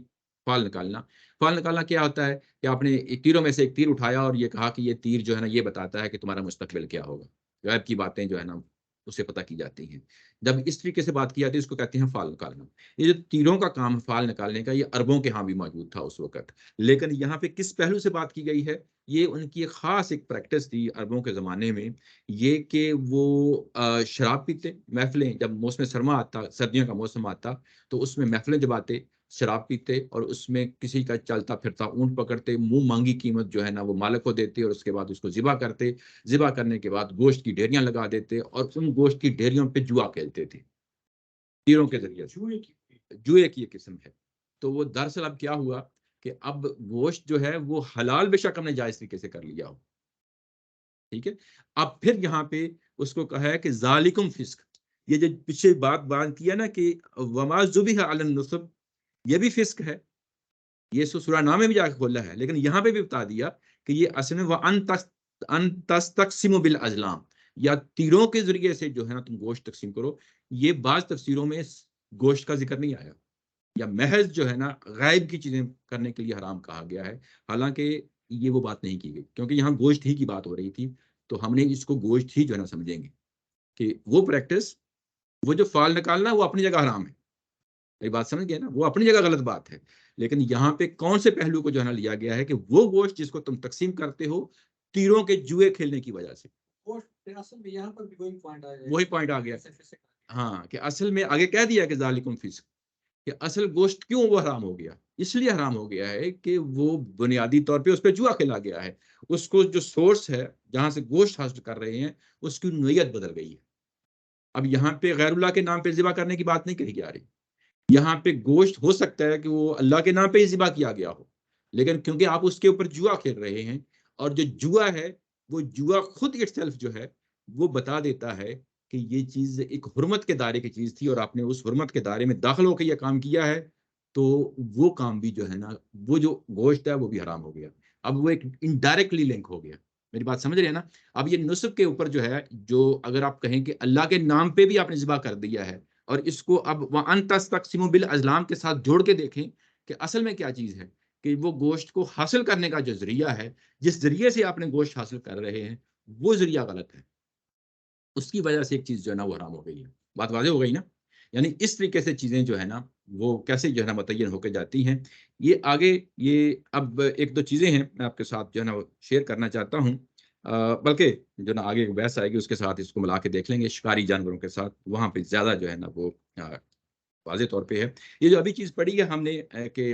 فال نکالنا. فال نکالنا کیا ہوتا ہے کہ آپ نے ایک تیروں میں سے ایک تیر اٹھایا اور یہ کہا کہ یہ تیر جو ہے نا یہ بتاتا ہے کہ تمہارا مستقبل کیا ہوگا. غیب کی باتیں جو ہے نا اسے پتہ کی جاتی ہیں. جب اس طریقے سے بات کی جاتی ہے اس کو کہتے ہیں فال نکالنا. یہ جو تیروں کا کام فال نکالنے کا، یہ عربوں کے ہاں بھی موجود تھا اس وقت. لیکن یہاں پہ کس پہلو سے بات کی گئی ہے؟ یہ ان کی خاص ایک پریکٹس تھی عربوں کے زمانے میں، یہ کہ وہ شراب پیتے. محفلیں جب موسم سرما آتا، سردیوں کا موسم آتا، تو اس میں محفلیں جب آتے شراب پیتے، اور اس میں کسی کا چلتا پھرتا اونٹ پکڑتے، منہ مانگی قیمت جو ہے نا وہ مالک کو دیتے، اور اس کے بعد اس کو ذبح کرتے. ذبح کرنے کے بعد گوشت کی ڈھیریاں لگا دیتے، اور ان گوشت کی ڈھیریوں پہ جوا کھیلتے تھے تیروں کے ذریعے. جوئے کی یہ قسم ہے. تو وہ دراصل اب کیا ہوا کہ اب گوشت جو ہے وہ حلال بے شک ہم نے جائز طریقے سے کر لیا ہو. ٹھیک ہے. اب پھر یہاں پہ اس کو کہا ہے کہ ذالکم فسق. یہ جو پیچھے بات کیا نا کہ وما ذبح علی النصب، یہ بھی فسق ہے. یہ سورہ نام میں بھی جا کے کھولا ہے، لیکن یہاں پہ بھی بتا دیا کہ یہ اصل میں وَأَن تَسْتَقْسِمُوا بِالْأَزْلَامِ، یا تیروں کے ذریعے سے جو ہے نا تم گوشت تقسیم کرو. یہ بعض تفسیروں میں گوشت کا ذکر نہیں آیا، یا محض جو ہے نا غائب کی چیزیں کرنے کے لیے حرام کہا گیا ہے. حالانکہ یہ وہ بات نہیں کی گئی، کیونکہ یہاں گوشت ہی کی بات ہو رہی تھی، تو ہم نے اس کو گوشت ہی جو ہے نا سمجھیں گے کہ وہ پریکٹس، وہ جو فال نکالنا وہ اپنی جگہ حرام ہے. یہ بات سمجھ گئے نا، وہ اپنی جگہ غلط بات ہے. لیکن یہاں پہ کون سے پہلو کو جو ہے نا لیا گیا ہے کہ وہ گوشت جس کو تم تقسیم کرتے ہو تیروں کے جوئے کھیلنے کی وجہ سے، وہی پوائنٹ آ گیا. ہاں کہ اصل میں آگے کہہ دیا کہ ذالکم فسق، کہ اصل گوشت کیوں وہ حرام ہو گیا؟ اس لیے حرام ہو گیا ہے کہ وہ بنیادی طور پہ اس پہ جوا کھیلا گیا ہے. اس کو جو سورس ہے جہاں سے گوشت حاصل کر رہے ہیں اس کی نوعیت بدل گئی ہے. اب یہاں پہ غیر اللہ کے نام پہ ذبح کرنے کی بات نہیں کہی جا رہی. یہاں پہ گوشت ہو سکتا ہے کہ وہ اللہ کے نام پہ ہی ذبح کیا گیا ہو، لیکن کیونکہ آپ اس کے اوپر جوا کھیل رہے ہیں، اور جو جوا ہے وہ جوا خود اٹ سیلف جو ہے وہ بتا دیتا ہے کہ یہ چیز ایک حرمت کے دائرے کی چیز تھی، اور آپ نے اس حرمت کے دائرے میں داخل ہو کے یہ کام کیا ہے، تو وہ کام بھی جو ہے نا، وہ جو گوشت ہے وہ بھی حرام ہو گیا. اب وہ ایک انڈائریکٹلی لنک ہو گیا. میری بات سمجھ رہے ہیں نا؟ اب یہ نسب کے اوپر جو ہے، جو اگر آپ کہیں کہ اللہ کے نام پہ بھی آپ نے ذبح کر دیا ہے، اور اس کو اب وَأَن تَسْتَقْسِمُوا بِالْأَزْلَامِ کے ساتھ جوڑ کے دیکھیں کہ اصل میں کیا چیز ہے، کہ وہ گوشت کو حاصل کرنے کا جو ذریعہ ہے، جس ذریعے سے آپ نے گوشت حاصل کر رہے ہیں، وہ ذریعہ غلط ہے. اس کی وجہ سے ایک چیز جو ہے نا وہ حرام ہو گئی ہے. بات واضح ہو گئی نا؟ یعنی اس طریقے سے چیزیں جو ہے نا وہ کیسے جو ہے نا متعین ہو کے جاتی ہیں. یہ آگے یہ اب ایک دو چیزیں ہیں میں آپ کے ساتھ جو ہے نا شیئر کرنا چاہتا ہوں، بلکہ جو نا آگے بحث آئے گی اس کے ساتھ اس کو ملا کے دیکھ لیں گے شکاری جانوروں کے ساتھ. وہاں پہ زیادہ جو ہے نا وہ واضح طور پہ ہے. یہ جو ابھی چیز پڑھی ہے ہم نے کہ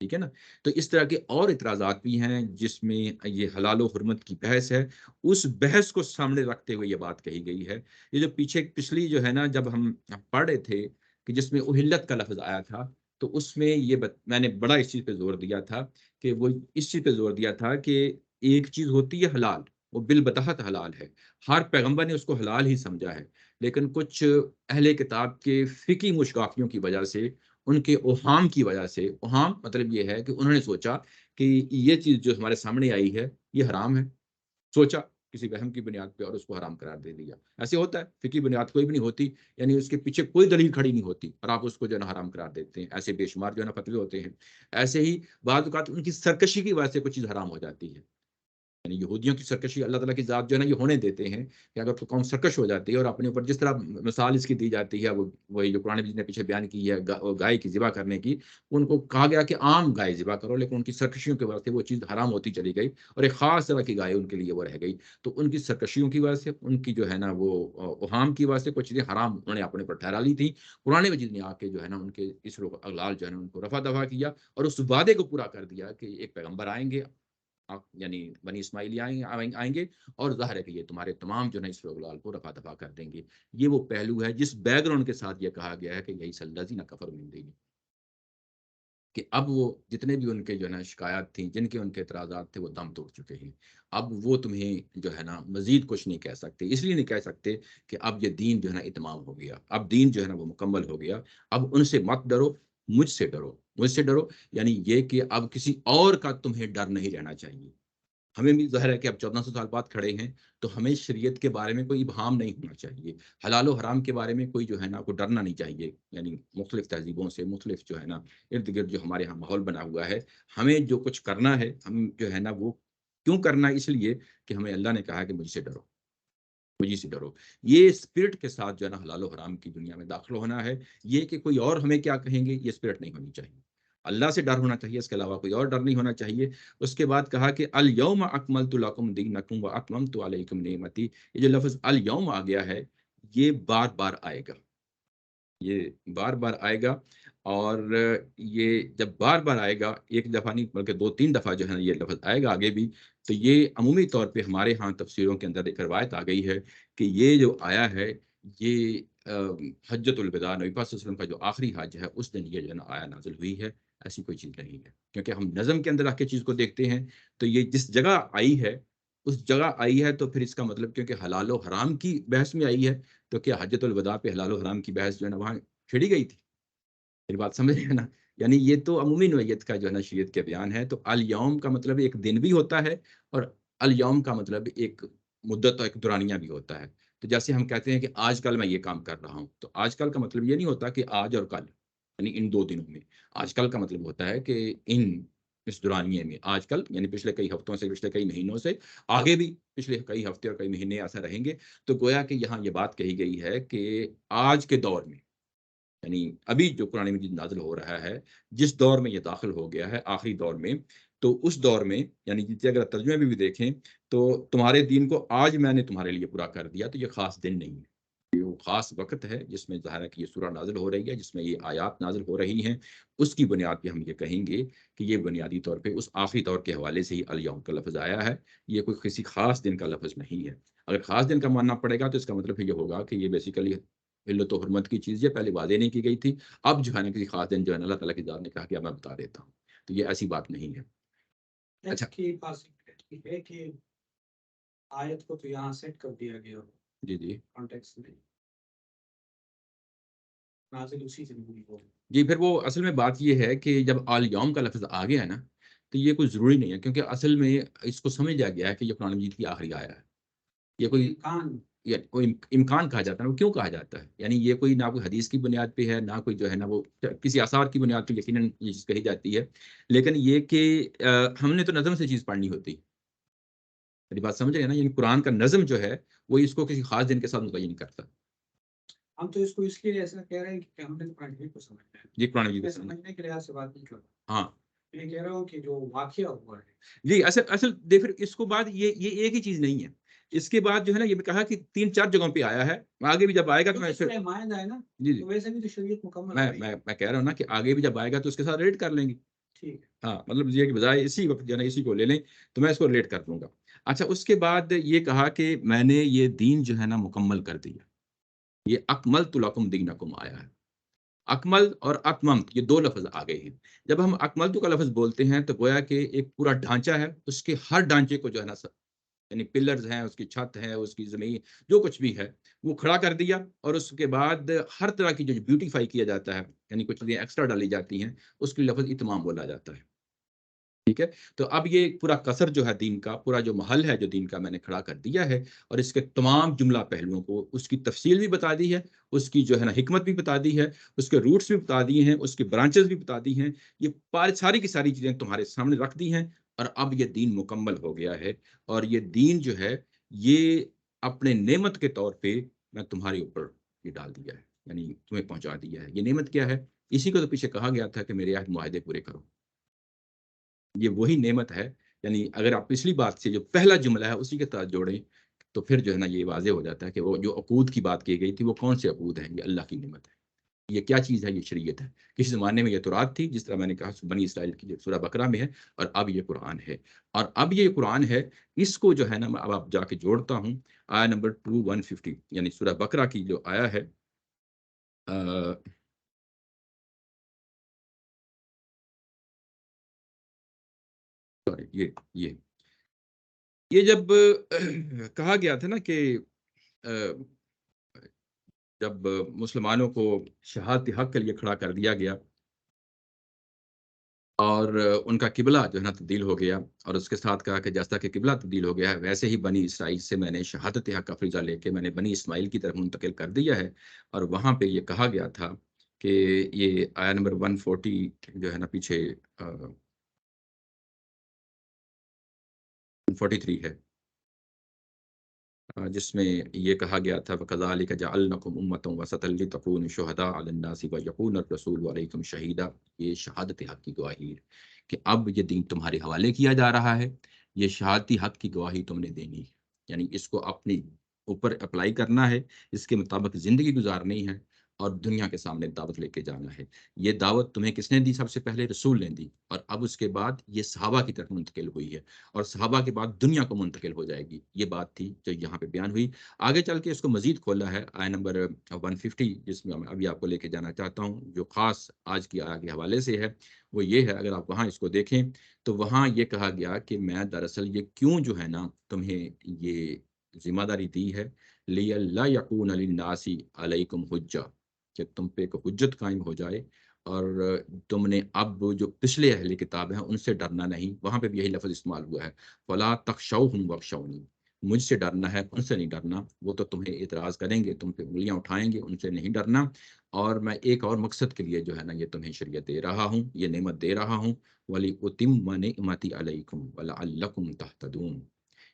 ٹھیک ہے نا. تو اس طرح کے اور اعتراضات بھی ہیں جس میں یہ حلال و حرمت کی بحث ہے. اس بحث کو سامنے رکھتے ہوئے یہ بات کہی گئی ہے. یہ جو پچھلی جو ہے نا جب ہم پڑھ رہے تھے کہ جس میں اہلت کا لفظ آیا تھا تو اس میں میں نے بڑا اس چیز پہ زور دیا تھا کہ وہ اس چیز پہ زور دیا تھا کہ ایک چیز ہوتی ہے حلال، وہ بالبطحت حلال ہے، ہر پیغمبر نے اس کو حلال ہی سمجھا ہے، لیکن کچھ اہل کتاب کے فقہی مشکافیوں کی وجہ سے، ان کے اوہام کی وجہ سے، اوہام مطلب یہ ہے کہ انہوں نے سوچا کہ یہ چیز جو ہمارے سامنے آئی ہے یہ حرام ہے، سوچا کسی وہم کی بنیاد پہ اور اس کو حرام قرار دے دیا. ایسے ہوتا ہے، فقہی بنیاد کوئی بھی نہیں ہوتی، یعنی اس کے پیچھے کوئی دلیل کھڑی نہیں ہوتی اور آپ اس کو جو ہے نا حرام قرار دیتے ہیں. ایسے بے شمار جو ہے نا فتوے ہوتے ہیں. ایسے ہی بعض اوقات ان کی سرکشی کی وجہ سے کوئی چیز حرام ہو جاتی ہے. یعنی یہودیوں کی سرکشی اللہ تعالیٰ کی ذات جو ہے نا یہ ہونے دیتے ہیں کہ اگر تو قوم سرکش ہو جاتی ہے اور اپنے اوپر جس طرح مثال اس کی دی جاتی ہے، وہی جو قرآن مجید نے پیچھے بیان کی ہے گائے کی ذبح کرنے کی، ان کو کہا گیا کہ عام گائے ذبح کرو، لیکن ان کی سرکشیوں کی وجہ سے وہ چیز حرام ہوتی چلی گئی اور ایک خاص طرح کی گائے ان کے لیے وہ رہ گئی. تو ان کی سرکشیوں کی وجہ سے، ان کی جو ہے نا وہ اوہام کی وجہ سے کچھ چیزیں حرام انہوں نے اپنے پر ٹھہرا لی تھی. قرآن مجید نے آ کے جو ہے نا ان کے اس اغلال جو ہے نا ان کو رفع دفع کیا اور اس وعدے کو پورا کر دیا کہ ایک پیغمبر آئیں گے، یعنی بنی اسماعیلی آئیں گے اور ظاہر ہے کہ یہ تمہارے تمام جو ہے اس اغلال کو رفع دفع کر دیں گے. یہ وہ پہلو ہے جس بیک گراؤنڈ کے ساتھ یہ کہا گیا ہے کہ یہی الذین کفروا من دینہم، کہ اب وہ جتنے بھی ان کے جو ہے نا شکایات تھیں، جن کے ان کے اعتراضات تھے، وہ دم توڑ چکے ہیں. اب وہ تمہیں جو ہے نا مزید کچھ نہیں کہہ سکتے. اس لیے نہیں کہہ سکتے کہ اب یہ دین جو ہے نا اتمام ہو گیا، اب دین جو ہے نا وہ مکمل ہو گیا. اب ان سے مت ڈرو، مجھ سے ڈرو. مجھ سے ڈرو یعنی یہ کہ اب کسی اور کا تمہیں ڈر نہیں رہنا چاہیے. ہمیں بھی ظاہر ہے کہ اب 1400 سال بعد کھڑے ہیں تو ہمیں شریعت کے بارے میں کوئی ابہام نہیں ہونا چاہیے. حلال و حرام کے بارے میں کوئی جو ہے نا کوئی ڈرنا نہیں چاہیے. یعنی مختلف تہذیبوں سے، مختلف جو ہے نا ارد گرد جو ہمارے یہاں ماحول بنا ہوا ہے، ہمیں جو کچھ کرنا ہے ہم جو ہے نا وہ کیوں کرنا ہے؟ اس لیے کہ ہمیں اللہ نے کہا کہ مجھ سے ڈرو، مجھے سے ڈرو. یہ اسپرٹ کے ساتھ جو ہے نا حلال و حرام کی دنیا میں داخل ہونا ہے. یہ کہ کوئی اور ہمیں کیا کہیں گے، یہ اسپرٹ نہیں ہونی چاہیے. اللہ سے ڈر ہونا چاہیے، اس کے علاوہ کوئی اور ڈر نہیں ہونا چاہیے. اس کے بعد کہا کہ الیوم اکملت لکم دینکم واتممت علیکم نعمتی. یہ جو لفظ الیوم آ گیا ہے یہ بار بار آئے گا، یہ بار بار آئے گا. اور یہ جب بار بار آئے گا، ایک دفعہ نہیں بلکہ 2-3 دفعہ جو ہے نا یہ لفظ آئے گا آگے بھی. تو یہ عمومی طور پہ ہمارے ہاں تفسیروں کے اندر ایک روایت آ گئی ہے کہ یہ جو آیا ہے یہ حجۃ الوداع، نبی پاک صلی اللہ علیہ وسلم کا جو آخری حج ہے اس دن یہ جو ہے نا آیا نازل ہوئی ہے. ایسی کوئی چیز نہیں ہے، کیونکہ ہم نظم کے اندر رکھ کے چیز کو دیکھتے ہیں. تو یہ جس جگہ آئی ہے اس جگہ آئی ہے تو پھر اس کا مطلب کیونکہ حلال و حرام کی بحث میں آئی ہے تو کیا حجۃ الوداع پہ حلال و حرام کی بحث جو ہے نا وہاں چھڑی گئی تھی؟ میری بات سمجھ رہے ہیں نا. یعنی یہ تو عمومی نوعیت کا جو ہے نا شریعت کے بیان ہے. تو الیوم کا مطلب ایک دن بھی ہوتا ہے اور الیوم کا مطلب ایک مدت اور ایک دورانیہ بھی ہوتا ہے. تو جیسے ہم کہتے ہیں کہ آج کل میں یہ کام کر رہا ہوں، تو آج کل کا مطلب یہ نہیں ہوتا کہ آج اور کل، یعنی ان 2 دنوں میں. آج کل کا مطلب ہوتا ہے کہ اس دورانیے میں، آج کل یعنی پچھلے کئی ہفتوں سے، پچھلے کئی مہینوں سے، آگے بھی پچھلے کئی ہفتے اور کئی مہینے ایسا رہیں گے. تو گویا کہ یہاں یہ بات کہی گئی ہے کہ آج کے دور میں، یعنی ابھی جو قرآن مجید نازل ہو رہا ہے، جس دور میں یہ داخل ہو گیا ہے آخری دور میں، تو اس دور میں یعنی جتنے اگر ترجمے بھی دیکھیں تو تمہارے دین کو آج میں نے تمہارے لیے پورا کر دیا. تو یہ خاص دن نہیں ہے، یہ وہ خاص وقت ہے جس میں ظاہر ہے کہ یہ سورہ نازل ہو رہی ہے، جس میں یہ آیات نازل ہو رہی ہیں. اس کی بنیاد پہ ہم یہ کہیں گے کہ یہ بنیادی طور پہ اس آخری دور کے حوالے سے ہی الیوم کا لفظ آیا ہے. یہ کوئی کسی خاص دن کا لفظ نہیں ہے. اگر خاص دن کا ماننا پڑے گا تو اس کا مطلب یہ ہوگا کہ یہ بیسیکلی علت و حرمت کی چیز یہ پہلے واضح نہیں کی گئی تھی، اب جو ہے نا کسی خاص دن جو ہے نا اللہ تعالیٰ کی ذات نے کہا کہ اب میں بتا دیتا ہوں. تو یہ ایسی بات نہیں ہے. اچھا ہے کہ آیت کو تو یہاں سیٹ کر دیا گیا جی جی کانٹیکس میں، نازل اسی سے ہوئی ہو. جی. پھر وہ اصل میں بات یہ ہے کہ جب الیوم کا لفظ آ گیا ہے نا تو یہ کوئی ضروری نہیں ہے، کیونکہ اصل میں اس کو سمجھ لیا گیا ہے کہ یہ قرآن مجید کی آخری آیا ہے. یہ کوئی امکان کوئی امکان کہا جاتا ہے. وہ کیوں کہا جاتا ہے؟ یعنی یہ کوئی نہ کوئی حدیث کی بنیاد پہ ہے، نہ کوئی جو ہے نا وہ کسی آثار کی بنیاد پہ یقیناً یہ چیز کہی جاتی ہے. لیکن یہ کہ ہم نے تو نظم سے چیز پڑھنی ہوتی. میری بات سمجھ رہے ہیں نا؟ یعنی قرآن کا نظم جو ہے وہ اس کو کسی خاص دن کے ساتھ متعین کرتا. ہم تو اس کو اس لیے ایسا کہہ رہے ہیں کہ ہم نے قرآن مجید کو سمجھنا ہے. جی قرآن مجید میں کو سمجھ. سمجھنے کے لحاظ سے بات نہیں کر رہا، ہاں میں کہہ رہا ہوں کہ جو واقعہ ہوا ہے. جی. اصل دیکھ اس کو بعد یہ ایک ہی چیز نہیں ہے. اس کے بعد جو ہے نا یہ کہا کہ 3-4 جگہوں پہ آیا ہے. آگے بھی جب آئے گا تو میں اس میں مائند ہے نا، جی جی تو ویسے بھی تو شریعت مکمل میں ہو رہی ہے. میں میں کہہ رہا ہوں نا کہ آگے بھی جب آئے گا تو اس کے ساتھ ریٹ کر لیں گے. ٹھیک ہے. ہاں مطلب یہ کہ بجائے اسی وقت جو ہے نا اسی کو لے لیں تو میں اس کو ریلیٹ کر دوں گا. اچھا اس کے بعد یہ کہا کہ میں نے یہ دین جو ہے نا مکمل کر دیا. یہ اکملت لکم دینکم آیا ہے. اکمل اور اتممت یہ دو لفظ آ گئے ہیں. جب ہم اکملت کا لفظ بولتے ہیں تو گویا کہ ایک پورا ڈھانچہ ہے، اس کے ہر ڈھانچے کو جو ہے نا یعنی پلرز ہیں، اس کی چھت ہے، اس کی زمین جو کچھ بھی ہے وہ کھڑا کر دیا، اور اس کے بعد ہر طرح کی جو بیوٹیفائی کیا جاتا ہے یعنی کچھ چیزیں ایکسٹرا ڈالی جاتی ہیں اس کے لفظ اتمام بولا جاتا ہے. ٹھیک ہے. تو اب یہ پورا قصر جو ہے دین کا، پورا جو محل ہے جو دین کا میں نے کھڑا کر دیا ہے، اور اس کے تمام جملہ پہلوؤں کو، اس کی تفصیل بھی بتا دی ہے، اس کی جو ہے نا حکمت بھی بتا دی ہے، اس کے روٹس بھی بتا دیے ہیں، اس کی برانچز بھی بتا دی ہیں. یہ ساری کی ساری چیزیں تمہارے سامنے رکھ دی ہیں، اور اب یہ دین مکمل ہو گیا ہے. اور یہ دین جو ہے یہ اپنے نعمت کے طور پہ میں تمہارے اوپر یہ ڈال دیا ہے، یعنی تمہیں پہنچا دیا ہے. یہ نعمت کیا ہے؟ اسی کو تو پیچھے کہا گیا تھا کہ میرے عہد معاہدے پورے کرو. یہ وہی نعمت ہے. یعنی اگر آپ پچھلی بات سے جو پہلا جملہ ہے اسی کے ساتھ جوڑیں تو پھر جو ہے نا یہ واضح ہو جاتا ہے کہ وہ جو عقود کی بات کی گئی تھی وہ کون سے عقود ہیں. یہ اللہ کی نعمت ہے. یہ کیا چیز ہے؟ یہ شریعت ہے. کسی زمانے میں یہ تورات تھی، جس طرح میں نے کہا بنی اسرائیل کی جو سورہ بقرہ میں ہے، اور اب یہ قرآن ہے. اور اب یہ قرآن ہے، اس کو جو ہے نا میں اب آپ جا کے جوڑتا ہوں. آیا نمبر 150 یعنی سورہ بقرہ کی جو آیا ہے یہ جب کہا گیا تھا نا کہ جب مسلمانوں کو شہادت حق کے لیے کھڑا کر دیا گیا اور ان کا قبلہ جو ہے نا تبدیل ہو گیا، اور اس کے ساتھ کہا کہ جیسا کہ قبلہ تبدیل ہو گیا ہے ویسے ہی بنی اسرائیل سے میں نے شہادت حق کا فریضہ لے کے میں نے بنی اسماعیل کی طرف منتقل کر دیا ہے. اور وہاں پہ یہ کہا گیا تھا کہ یہ آیا نمبر 140 جو ہے نا پیچھے 143 ہے، جس میں یہ کہا گیا تھا وَكَذَلِكَ جَعَلْنَاكُمْ أُمَّةً وَسَطًا لِتَكُونُوا شُهَدَاءَ عَلَى النَّاسِ وَيَكُونَ الرَّسُولُ عَلَيْكُمْ شَهِيدًا. یہ شہادت حق کی گواہی ہے کہ اب یہ دین تمہارے حوالے کیا جا رہا ہے. یہ شہادت حق کی گواہی تم نے دینی ہے، یعنی اس کو اپنی اوپر اپلائی کرنا ہے، اس کے مطابق زندگی گزارنی ہے، اور دنیا کے سامنے دعوت لے کے جانا ہے. یہ دعوت تمہیں کس نے دی؟ سب سے پہلے رسول نے دی، اور اب اس کے بعد یہ صحابہ کی طرف منتقل ہوئی ہے، اور صحابہ کے بعد دنیا کو منتقل ہو جائے گی. یہ بات تھی جو یہاں پہ بیان ہوئی. آگے چل کے اس کو مزید کھولا ہے آیہ نمبر 150، جس میں میں ابھی آپ کو لے کے جانا چاہتا ہوں، جو خاص آج کی آیہ کے حوالے سے ہے. وہ یہ ہے، اگر آپ وہاں اس کو دیکھیں تو وہاں یہ کہا گیا کہ میں دراصل یہ کیوں جو ہے نا تمہیں یہ ذمہ داری دی ہے، لِأَلَّا يَكُونَ لِلنَّاسِ عَلَيْكُمْ حُجَّةٌ، کہ تم پہ ایک حجت قائم ہو جائے. اور تم نے اب جو پچھلے اہل کتاب ہیں ان سے ڈرنا نہیں. وہاں پہ بھی یہی لفظ استعمال ہوا ہے، فَلَا تَخْشَوْهُمْ وَاخْشَوْنِي، مجھ سے ڈرنا ہے، ان سے نہیں ڈرنا. وہ تو تمہیں اعتراض کریں گے، تم پہ انگلیاں اٹھائیں گے، ان سے نہیں ڈرنا. اور میں ایک اور مقصد کے لیے جو ہے نا یہ تمہیں شریعت دے رہا ہوں، یہ نعمت دے رہا ہوں. وَلِأُتِمَّ نِعْمَتِي عَلَيْكُمْ وَلَعَلَّكُمْ تَهْتَدُونَ،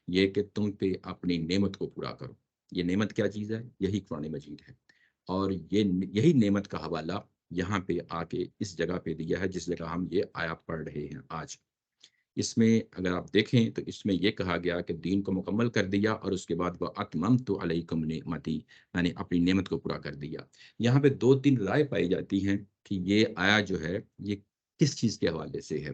یہ کہ تم پہ اپنی نعمت کو پورا کرو. یہ نعمت کیا چیز ہے؟ یہی قرآن مجید ہے. اور یہی نعمت کا حوالہ یہاں پہ آ کے اس جگہ پہ دیا ہے جس جگہ ہم یہ آیا پڑھ رہے ہیں آج. اس میں اگر آپ دیکھیں تو اس میں یہ کہا گیا کہ دین کو مکمل کر دیا، اور اس کے بعد وہ اتممت علیکم نعمتی، میں نے اپنی نعمت کو پورا کر دیا. یہاں پہ 2-3 رائے پائی جاتی ہیں کہ یہ آیا جو ہے یہ کس چیز کے حوالے سے ہے.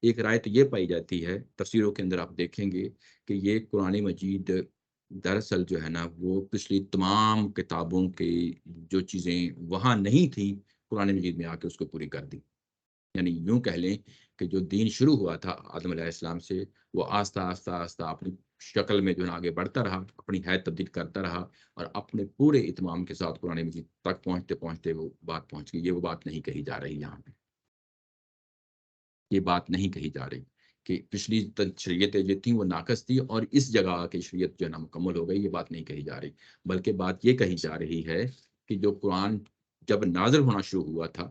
ایک رائے تو یہ پائی جاتی ہے، تفسیروں کے اندر آپ دیکھیں گے کہ یہ قرآن مجید دراصل جو ہے نا وہ پچھلی تمام کتابوں کی جو چیزیں وہاں نہیں تھی قرآن مجید میں آ کے اس کو پوری کر دی. یعنی یوں کہہ لیں کہ جو دین شروع ہوا تھا آدم علیہ السلام سے، وہ آہستہ آہستہ آہستہ اپنی شکل میں جو ہے آگے بڑھتا رہا، اپنی حیت تبدیل کرتا رہا، اور اپنے پورے اتمام کے ساتھ قرآن مجید تک پہنچتے پہنچتے وہ بات پہنچ گئی. یہ وہ بات نہیں کہی جا رہی یہاں پہ. یہ بات نہیں کہی جا رہی کہ پچھلی شریعتیں جو تھیں وہ ناقص تھی اور اس جگہ آ کے شریعت جو ہے نا مکمل ہو گئی. یہ بات نہیں کہی جا رہی، بلکہ بات یہ کہی جا رہی ہے کہ جو قرآن جب نازل ہونا شروع ہوا تھا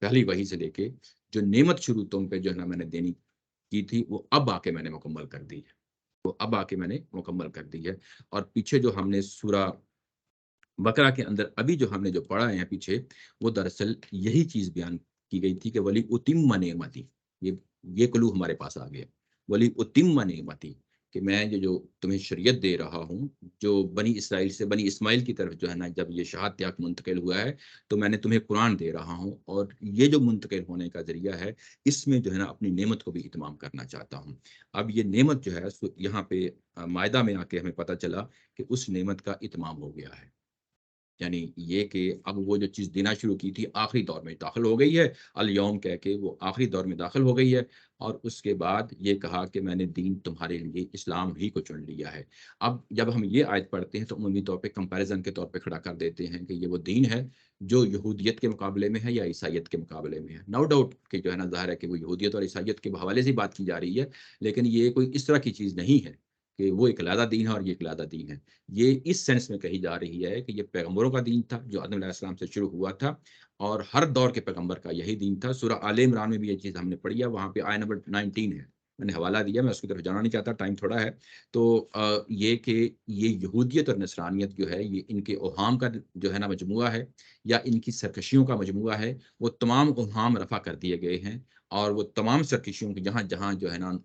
پہلی وحی سے لے کے، جو نعمت شروع تم پہ جو ہے نا میں نے دینی کی تھی، وہ اب آ کے میں نے مکمل کر دی ہے. وہ اب آ کے میں نے مکمل کر دی ہے. اور پیچھے جو ہم نے سورہ بقرہ کے اندر ابھی جو ہم نے جو پڑھا ہے پیچھے، وہ دراصل یہی چیز بیان کی گئی تھی کہ ولی اتم نعمتی. یہ کلو ہمارے پاس آ گیا، ولی اتم نعمتی، کہ میں جو تمہیں شریعت دے رہا ہوں جو بنی اسرائیل سے بنی اسماعیل کی طرف جو ہے نا جب یہ شہادت یافتہ منتقل ہوا ہے تو میں نے تمہیں قرآن دے رہا ہوں، اور یہ جو منتقل ہونے کا ذریعہ ہے اس میں جو ہے نا اپنی نعمت کو بھی اتمام کرنا چاہتا ہوں۔ اب یہ نعمت جو ہے یہاں پہ مائدہ میں آ کے ہمیں پتہ چلا کہ اس نعمت کا اتمام ہو گیا ہے، یعنی یہ کہ اب وہ جو چیز دینا شروع کی تھی آخری دور میں داخل ہو گئی ہے، الیوم کہہ کے وہ آخری دور میں داخل ہو گئی ہے، اور اس کے بعد یہ کہا کہ میں نے دین تمہارے لیے اسلام ہی کو چن لیا ہے۔ اب جب ہم یہ آیت پڑھتے ہیں تو عمومی طور پہ کمپیریزن کے طور پہ کھڑا کر دیتے ہیں کہ یہ وہ دین ہے جو یہودیت کے مقابلے میں ہے یا عیسائیت کے مقابلے میں ہے۔ نو ڈاؤٹ کہ جو ہے نا ظاہر ہے کہ وہ یہودیت اور عیسائیت کے حوالے سے بات کی جا رہی ہے، لیکن یہ کوئی اس طرح کی چیز نہیں ہے کہ وہ ایک علیحدہ دین ہے اور یہ ایک علیحدہ دین ہے۔ یہ اس سینس میں کہی جا رہی ہے کہ یہ پیغمبروں کا دین تھا جو آدم علیہ السلام سے شروع ہوا تھا، اور ہر دور کے پیغمبر کا یہی دین تھا۔ سورہ آل عمران میں بھی یہ چیز ہم نے پڑھی ہے، وہاں پہ آیت نمبر 19 ہے، میں نے حوالہ دیا، میں اس کی طرف جانا نہیں چاہتا، ٹائم تھوڑا ہے۔ تو یہ کہ یہ یہودیت اور نصرانیت جو ہے یہ ان کے اوہام کا جو ہے نا مجموعہ ہے، یا ان کی سرکشیوں کا مجموعہ ہے، وہ تمام اوہام رفع کر دیے گئے ہیں، اور وہ تمام سرکشیوں کی جہاں جہاں جو ہے نا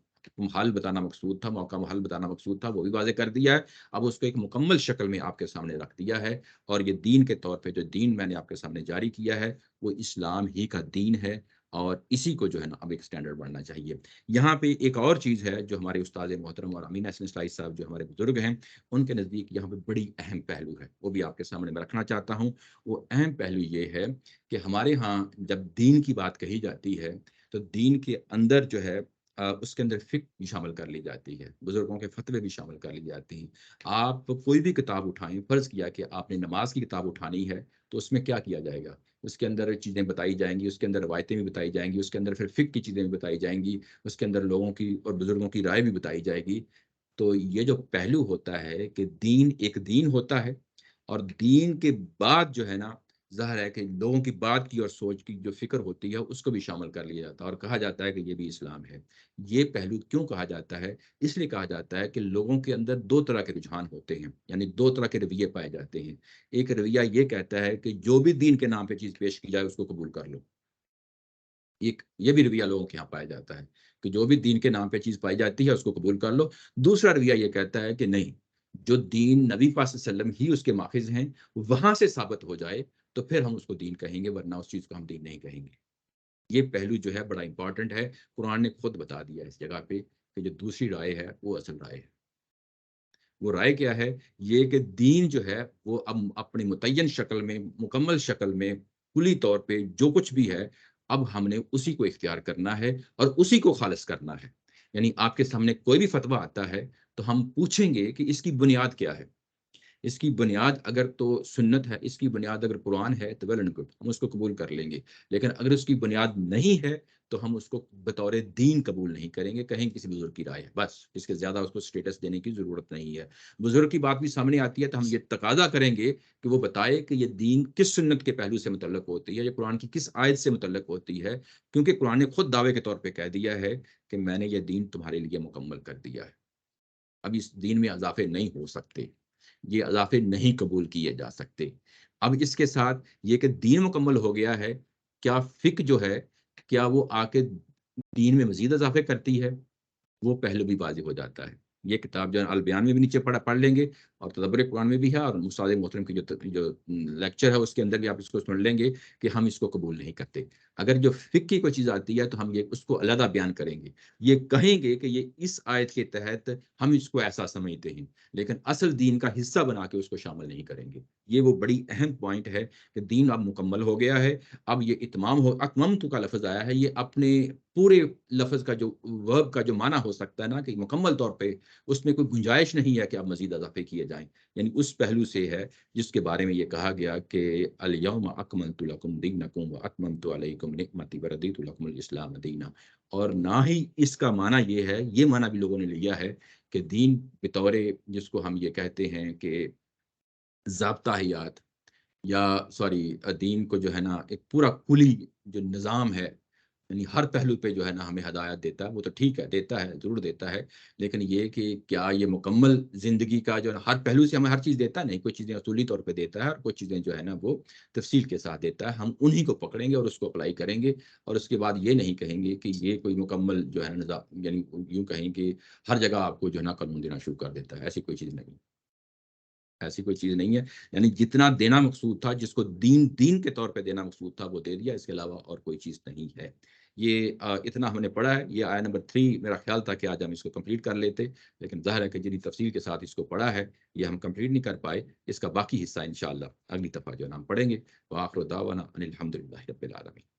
حل بتانا مقصود تھا، موقع محل بتانا مقصود تھا، وہ بھی واضح کر دیا ہے۔ اب اس کو ایک مکمل شکل میں آپ کے سامنے رکھ دیا ہے، اور یہ دین کے طور پہ جو دین میں نے آپ کے سامنے جاری کیا ہے وہ اسلام ہی کا دین ہے، اور اسی کو جو ہے نا اب ایک سٹینڈرڈ بننا چاہیے۔ یہاں پہ ایک اور چیز ہے جو ہمارے استاد محترم اور امین احسن اسلائی صاحب جو ہمارے بزرگ ہیں ان کے نزدیک یہاں پہ بڑی اہم پہلو ہے، وہ بھی آپ کے سامنے میں رکھنا چاہتا ہوں۔ وہ اہم پہلو یہ ہے کہ ہمارے ہاں جب دین کی بات کہی جاتی ہے تو دین کے اندر جو ہے اس کے اندر فقہ بھی شامل کر لی جاتی ہے، بزرگوں کے فتوے بھی شامل کر لی جاتی ہیں۔ آپ کوئی بھی کتاب اٹھائیں، فرض کیا کہ آپ نے نماز کی کتاب اٹھانی ہے تو اس میں کیا کیا جائے گا؟ اس کے اندر چیزیں بتائی جائیں گی، اس کے اندر روایتیں بھی بتائی جائیں گی، اس کے اندر پھر فقہ کی چیزیں بھی بتائی جائیں گی، اس کے اندر لوگوں کی اور بزرگوں کی رائے بھی بتائی جائے گی۔ تو یہ جو پہلو ہوتا ہے کہ دین ایک دین ہوتا ہے، اور دین کے بعد جو ہے نا ظاہر ہے کہ لوگوں کی بات کی اور سوچ کی جو فکر ہوتی ہے اس کو بھی شامل کر لیا جاتا ہے، اور کہا جاتا ہے کہ یہ بھی اسلام ہے۔ یہ پہلو کیوں کہا جاتا ہے؟ اس لیے کہا جاتا ہے کہ لوگوں کے اندر دو طرح کے رجحان ہوتے ہیں، یعنی دو طرح کے رویے پائے جاتے ہیں۔ ایک رویہ یہ کہتا ہے کہ جو بھی دین کے نام پہ چیز پیش کی جائے اس کو قبول کر لو، ایک یہ بھی رویہ لوگوں کے یہاں پایا جاتا ہے کہ جو بھی دین کے نام پہ چیز پائی جاتی ہے اس کو قبول کر لو۔ دوسرا رویہ یہ کہتا ہے کہ نہیں، جو دین نبی پاک صلی اللہ علیہ وسلم ہی اس کے ماخذ ہیں وہاں سے ثابت ہو جائے تو پھر ہم اس کو دین کہیں گے، ورنہ اس چیز کو ہم دین نہیں کہیں گے۔ یہ پہلو جو ہے بڑا امپورٹنٹ ہے، قرآن نے خود بتا دیا ہے اس جگہ پہ کہ جو دوسری رائے ہے وہ اصل رائے ہے۔ وہ رائے کیا ہے؟ یہ کہ دین جو ہے وہ اب اپنی متعین شکل میں، مکمل شکل میں، کلی طور پہ جو کچھ بھی ہے اب ہم نے اسی کو اختیار کرنا ہے اور اسی کو خالص کرنا ہے۔ یعنی آپ کے سامنے کوئی بھی فتویٰ آتا ہے تو ہم پوچھیں گے کہ اس کی بنیاد کیا ہے۔ اس کی بنیاد اگر تو سنت ہے، اس کی بنیاد اگر قرآن ہے تو ویل اینڈ گڈ، ہم اس کو قبول کر لیں گے۔ لیکن اگر اس کی بنیاد نہیں ہے تو ہم اس کو بطور دین قبول نہیں کریں گے، کہیں کسی بزرگ کی رائے ہے، بس اس کے زیادہ اس کو سٹیٹس دینے کی ضرورت نہیں ہے۔ بزرگ کی بات بھی سامنے آتی ہے تو ہم یہ تقاضا کریں گے کہ وہ بتائے کہ یہ دین کس سنت کے پہلو سے متعلق ہوتی ہے، یہ قرآن کی کس آیت سے متعلق ہوتی ہے، کیونکہ قرآن نے خود دعوے کے طور پہ کہہ دیا ہے کہ میں نے یہ دین تمہارے لیے مکمل کر دیا ہے، اب اس دین میں اضافے نہیں ہو سکتے، یہ اضافے نہیں قبول کیے جا سکتے۔ اب اس کے ساتھ یہ کہ دین مکمل ہو گیا ہے، کیا فقہ جو ہے کیا وہ آ کے دین میں مزید اضافے کرتی ہے؟ وہ پہلو بھی واضح ہو جاتا ہے۔ یہ کتاب جو ہے البیان میں بھی نیچے پڑھ لیں گے، اور تدبر قرآن میں بھی ہے، اور استاد محترم کی جو لیکچر ہے اس کے اندر بھی آپ اس کو سن لیں گے کہ ہم اس کو قبول نہیں کرتے۔ اگر جو فقہ کی کوئی چیز آتی ہے تو ہم یہ اس کو علیحدہ بیان کریں گے، یہ کہیں گے کہ یہ اس آیت کے تحت ہم اس کو ایسا سمجھتے ہیں، لیکن اصل دین کا حصہ بنا کے اس کو شامل نہیں کریں گے۔ یہ وہ بڑی اہم پوائنٹ ہے کہ دین اب مکمل ہو گیا ہے، اب یہ اتمام ہو، اتممت کا لفظ آیا ہے، یہ اپنے پورے لفظ کا جو ورب کا جو معنی ہو سکتا ہے نا کہ مکمل طور پہ اس میں کوئی گنجائش نہیں ہے کہ اب مزید اضافے کیے جائیں، یعنی اس پہلو سے ہے جس کے بارے میں یہ کہا گیا کہ الیوم اکملت لکم دینکم واتممت علیکم نعمتی ورضیت لکم الاسلام دینا۔ اور نہ ہی اس کا معنی یہ ہے، یہ معنی بھی لوگوں نے لیا ہے کہ دین بطور جس کو ہم یہ کہتے ہیں کہ ضابطہ حیات، یا سوری دین کو جو ہے نا ایک پورا کلی جو نظام ہے، یعنی ہر پہلو پہ جو ہے نا ہمیں ہدایت دیتا ہے، وہ تو ٹھیک ہے، دیتا ہے، ضرور دیتا ہے، لیکن یہ کہ کیا یہ مکمل زندگی کا جو ہے نا ہر پہلو سے ہمیں ہر چیز دیتا ہے؟ نہیں، کوئی چیزیں اصولی طور پہ دیتا ہے اور کچھ چیزیں جو ہے نا وہ تفصیل کے ساتھ دیتا ہے۔ ہم انہی کو پکڑیں گے اور اس کو اپلائی کریں گے، اور اس کے بعد یہ نہیں کہیں گے کہ یہ کوئی مکمل جو ہے نا نظام، یعنی یوں کہیں کہ ہر جگہ آپ کو جو ہے نا قانون دینا شروع کر دیتا ہے، ایسی کوئی چیز نہیں۔ ایسی کوئی چیز نہیں ہے. یعنی جتنا دینا مقصود تھا، جس کو دین کے طور پہ دینا مقصود تھا، وہ دے دیا. اس کے علاوہ اور کوئی چیز نہیں ہے. یہ اتنا ہم نے پڑھا ہے. یہ آیا نمبر 3 میرا خیال تھا کہ آج ہم اس کو کمپلیٹ کر لیتے، لیکن ظاہر ہے کہ جتنی تفصیل کے ساتھ اس کو پڑھا ہے یہ ہم کمپلیٹ نہیں کر پائے. اس کا باقی حصہ انشاءاللہ اگلی دفعہ جو ہے نا ہم پڑھیں گے. وآخر دعوانا ان الحمدللہ رب العالمین.